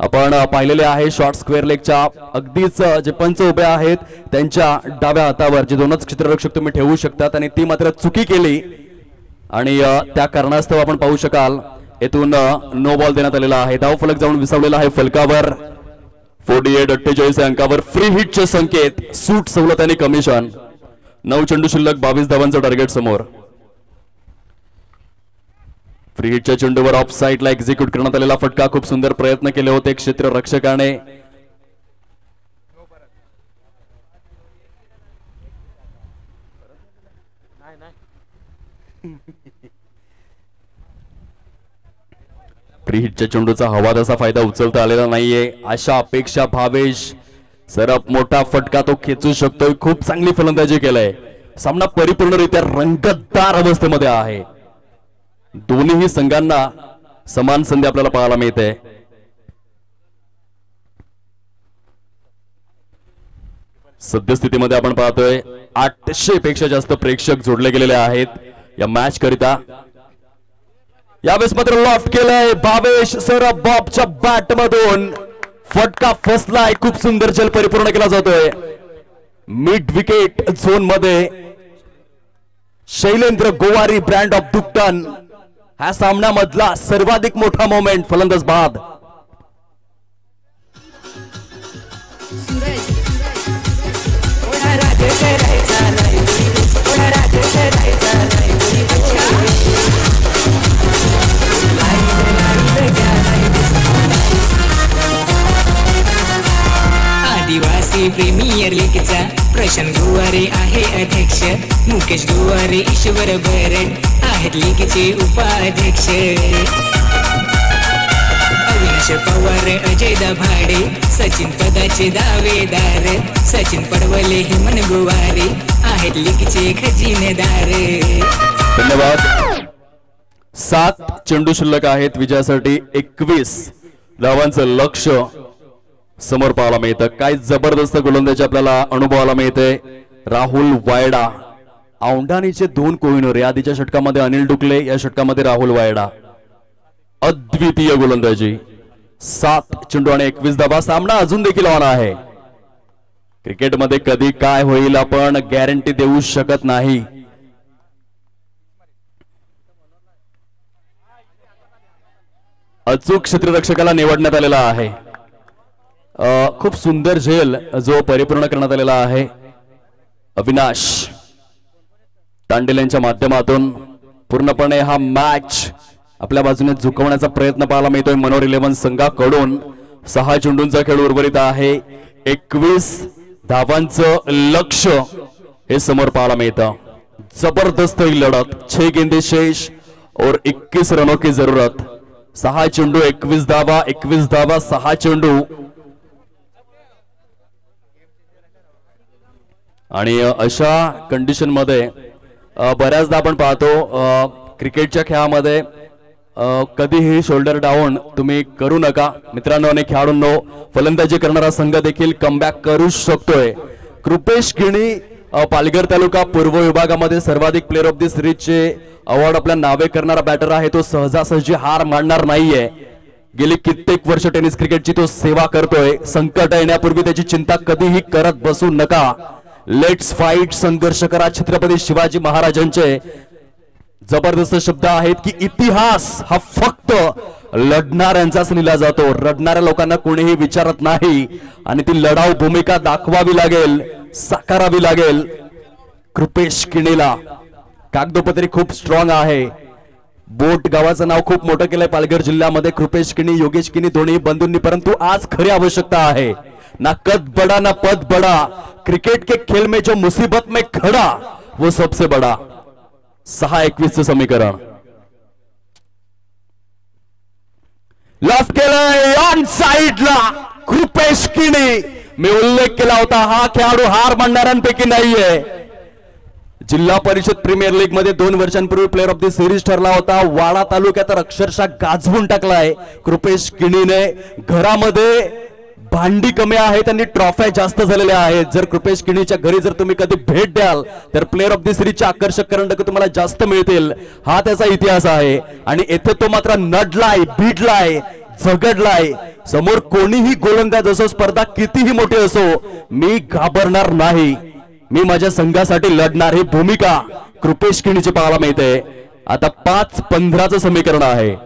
आपण पाहिलेले आहे. शॉर्ट स्क्वेअर लेगच्या अगदीच जे पंच उभे आहेत त्यांच्या डाव्या हातावर जे 2च क्षेत्ररक्षक तुम्ही ठेवू शकतात आणि ती मात्र चुकी केली आणि त्या कारणास्तव आपण पाहू शकाल येथून नो बॉल देण्यात आलेला आहे. धाव फलक जाऊन विसावलेला आहे फलकावर. 48-48 अंकावर फ्री हिटचे संकेत. सूट सवलत आणि कमिशन. 9 चेंडू शिल्लक 22 धावांचं टार्गेट समोर. फ्री हिटच्या चेंडूवर ऑफ साइडला एक्झिक्यूट करण्यात आलेला फटका. खूप सुंदर प्रयत्न केले होते क्षेत्ररक्षकाने. फ्री हिटच्या चेंडूचा हवा तसा फायदा उचलता आलेला नाहीये. अशा अपेक्षा भावेश सरप मोठा फटका तो खेचू शकतोय. खूप चांगली फलंदाजी केलंय. सामना परिपूर्णरित्या रंगतदार अवस्थेमध्ये आहे. दोन्ही संघांना समान संधी आपल्याला पाहायला मिळते. सद्यस्थितीमध्ये आपण पाहतोय 800 पेक्षा जास्त प्रेक्षक जोडले गेलेले आहेत या मॅच करिता. यावेळेस मात्र लॉफ्ट केलंय भावेश सरब बॉबच्या बॅट मधून. फटका फसलाय. खूप सुंदर जल परिपूर्ण केला जातोय. मिड विकेट झोन मध्ये शैलेंद्र गोवारी ब्रँड ऑफ दुकटन हा सामन्यामधला सर्वाधिक मोठा मोमेंट फलंदाज बाद. आदिवासी प्रीमियर लीगचा प्रशांत गुवारे आहे अध्यक्ष, मुकेश गुवारे, ईश्वर बरड आहेत लीगचे उपाध्यक्ष. अविनाश पवार, अजय दाभाडे सचिन पदाचे दावेदार, सचिन पडवले, हेमन गुवारे आहेत लीगचे खजिनदार. धन्यवाद. 7 चेंडू शिल्लक आहेत. विजयासाठी 21 धावांचं लक्ष समोर पाहायला मिळतं. काय जबरदस्त गोलंदाजी आपल्याला अनुभवायला मिळते. राहुल वायडा, औंढाणीचे 2 कोहिनूर. या आधीच्या षटकामध्ये अनिल डुकले, या षटकामध्ये राहुल वायडा. अद्वितीय गोलंदाजी. 7 चेंडू आणि 21 धावा. सामना अजून देखील ऑन आहे. क्रिकेटमध्ये कधी काय होईल आपण गॅरंटी देऊ शकत नाही. अचूक क्षेत्ररक्षकाला निवडण्यात आलेला आहे. खूप सुंदर झेल जो परिपूर्ण करण्यात आलेला आहे. अविनाश तांडेल यांच्या माध्यमातून पूर्णपणे हा मॅच आपल्या बाजूने झुकवण्याचा प्रयत्न पाहायला मिळतोय मनोर 11 संघाकडून. 6 चेंडूंचा खेळ उर्वरित आहे. 21 धावांचं लक्ष हे समोर पाहायला मिळतं. जबरदस्त ही लढत. 6 गेंदे शेष और 21 रनों की जरूरत. 6 चेंडू 21 धावा, 21 धावा 6 चेंडू. आणि अशा कंडिशन मध्ये बऱ्याचदा आपण पाहतो क्रिकेटच्या खेळामध्ये कधीही शोल्डर डाऊन तुम्ही करू नका मित्रांनो. आणि खेळाडूंनो, फलंदाजी करणारा संघ देखील कमबॅक करू शकतोय. कृपेश किणी पालघर तालुका पूर्व विभागामध्ये सर्वाधिक प्लेअर ऑफ द सिरीजचे अवॉर्ड आपल्या नावे करणारा बॅटर आहे. तो सहजासहजी हार मानणार नाहीये. गेली कित्येक वर्ष टेनिस क्रिकेटची तो सेवा करतोय. संकट येण्यापूर्वी त्याची चिंता कधीही करत बसू नका. लेट्स फाईट, संघर्ष करा. छत्रपती शिवाजी महाराजांचे जबरदस्त शब्द आहेत की इतिहास हा फक्त लढणाऱ्यांचाच लिहिला जातो. रडणाऱ्या लोकांना कोणीही विचारत नाही. आणि ती लढाऊ भूमिका दाखवावी लागेल, साकारावी लागेल. कृपेश किणीला कागदोपत्री खूप स्ट्रॉंग आहे. बोट गावाचं नाव खूप मोठं केलंय पालघर जिल्ह्यामध्ये. कृपेश किणी, योगेश किणी दोन्ही बंधूंनी. परंतु आज खरी आवश्यकता आहे ना कद बड़ा ना पद बड़ा. क्रिकेट के खेल में जो मुसीबत में खड़ा वो सबसे बड़ा. 6-21 समीकरण. लॉफ्ट केलंय ऑन साइडला कृपेश किणी. मी उल्लेख केला होता हा खेळाडू हार मानणाऱ्यांपैकी नाहीये. जिल्हा परिषद प्रीमियर लीग मध्ये 2 वर्षांपूर्वी प्लेअर ऑफ द सिरीज ठरला होता. वाडा तालुक्यात अक्षरशः गाजवून टाकलाय कृपेश किणीने. घरामध्ये भांडी कमी आहेत आणि ट्रॉफ्या जास्त झालेल्या आहेत. जर कृपेश किणीच्या घरी जर तुम्ही कधी भेट द्याल तर प्लेअर ऑफ द सिरीजचे आकर्षक करंडक तुम्हाला जास्त मिळतील. हा त्याचा इतिहास आहे. आणि येथे तो मात्र नडलाय, भिडलाय, झगडलाय. समोर कोणीही गोलंदाज असो, स्पर्धा कितीही मोठी असो, मी घाबरणार नाही. मी माझ्या संघासाठी लढणार. ही भूमिका कृपेश किणीची पाहायला मिळते. आता 5-15चं समीकरण आहे.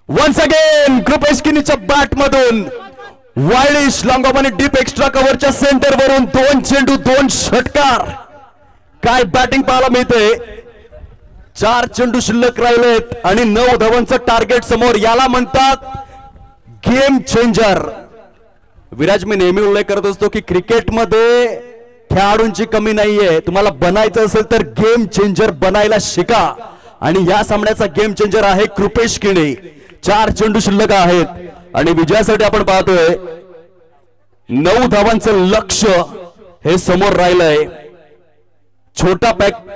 वन्स अगेन कृपेश किनीच्या बॅट मधून वाईलिश लॉंग ऑफ आणि डीप एक्स्ट्रा कव्हरच्या सेंटर वरून 2 चेंडू 2 षटकार. काय बॅटिंग पाहायला मिळते. 4 चेंडू शिल्लक राहिलेत आणि 9 धावांचं टार्गेट समोर. याला म्हणतात गेम चेंजर. विराज, मी नेहमी उल्लेख करत असतो की क्रिकेटमध्ये खेळाडूंची कमी नाहीये. तुम्हाला बनायचं असेल तर गेम चेंजर बनायला शिका. आणि या सामन्याचा गेम चेंजर आहे कृपेश किणी. 4 चेंडू शिल्लक आहेत आणि विजयासाठी आपण पाहतोय 9 धावांचं लक्ष हे समोर राहिलंय. छोटा पॅक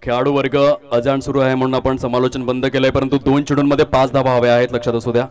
खेळाडू वर्ग अजाण सुरू आहे म्हणून आपण समालोचन बंद केलंय, परंतु 2 चेंडूंमध्ये 5 धावा हव्या आहेत, लक्षात असू द्या.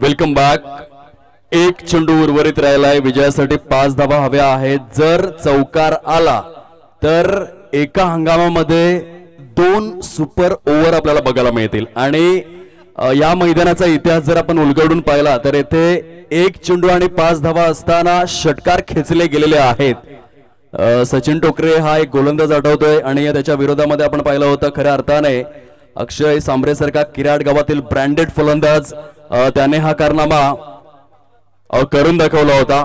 Welcome back. 1 चेंडू उर्वरित राहिलाय, विजयासाठी 5 धावा हव्या आहेत. जर चौकार आला तर एका हंगामामध्ये 2 सुपर ओव्हर आपल्याला बघायला मिळतील. आणि या मैदानाचा इतिहास जर आपण उलगडून पाहिला तर येथे 1 चेंडू आणि 5 धावा असताना षटकार खेचले गेलेले आहेत. सचिन टोकरे हा एक गोलंदाज आठवतोय आणि त्याच्या विरोधामध्ये आपण पाहिलं होतं खऱ्या अर्थाने अक्षय सांबरे सारखा किराड गावातील ब्रँडेड फलंदाज, त्याने हा कारनामा करून दाखवला होता.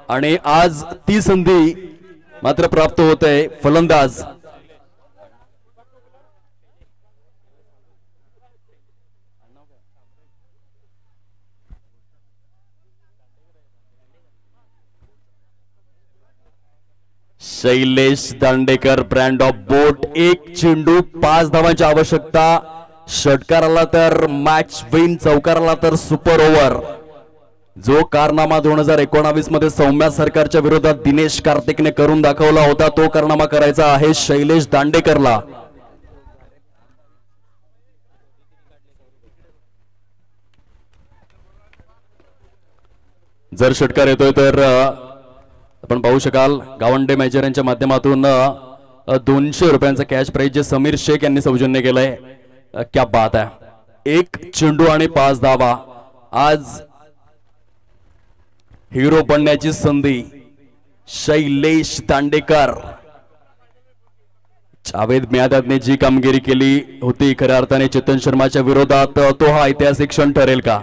आणि आज ती संधी मात्र प्राप्त होते. फलंदाज शैलेश दांडेकर, ब्रँड ऑफ बोट. 1 चेंडू 5 धावांची आवश्यकता. षटकार आला तर मॅच विन, चौकार आला तर सुपर ओव्हर. जो कारनामा 2019 मध्ये सौम्या सरकारच्या विरोधात दिनेश कार्तिकने करून दाखवला होता, तो कारनामा करायचा आहे शैलेश दांडेकरला. जर षटकार येतोय तर आपण पाहू शकाल गावंडे मेजर यांच्या माध्यमातून 200 रुपयांचा कॅश प्राइज जे समीर शेख यांनी सौजन्य केलंय. क्या बात आहे. 1 चेंडू आणि 5 धावा. आज हिरो बनण्याची संधी शैलेश दांडेकर. जावेद मियादादने जी कामगिरी केली होती खऱ्या अर्थाने चेतन शर्माच्या विरोधात, तो हा ऐतिहासिक क्षण ठरेल का?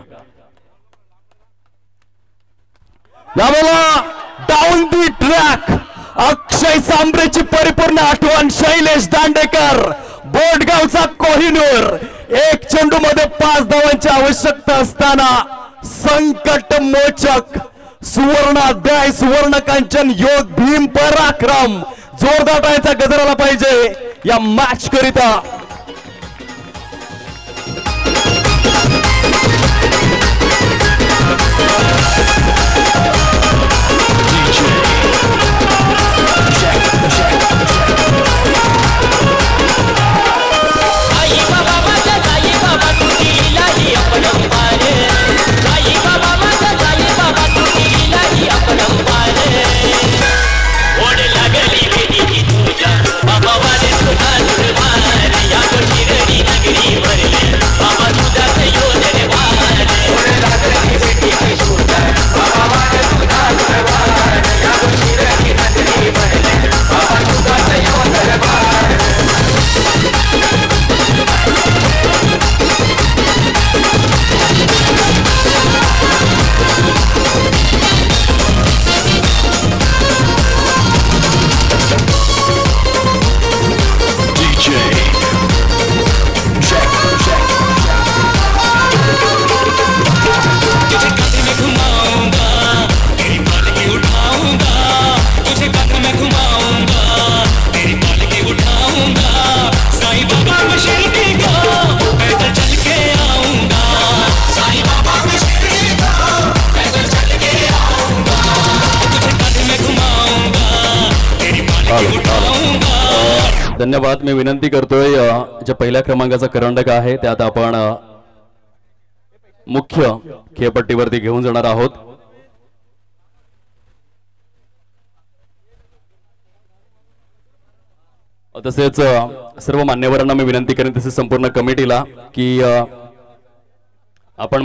डाऊन दी ट्रॅक अक्षय सांबरेची परिपूर्ण आठवण शैलेश दांडेकर, बोटगावचा कोहिनूर. 1 चेंडू मध्ये 5 धावांची आवश्यकता असताना संकट मोचक सुवर्णाध्याय, सुवर्ण कांचन, योग, भीम, पराक्रम. जोरदार टाळ्यांचा गजर आला पाहिजे या मॅच करिता. धन्यवाद. मी विनंती करतोय ज्या पहिल्या क्रमांकाचा करंडक आहे त्यात आपण मुख्य खेळपट्टीवरती घेऊन जाणार आहोत. तसेच सर्व मान्यवरांना मी विनंती करेन, तसेच संपूर्ण कमिटीला की आपण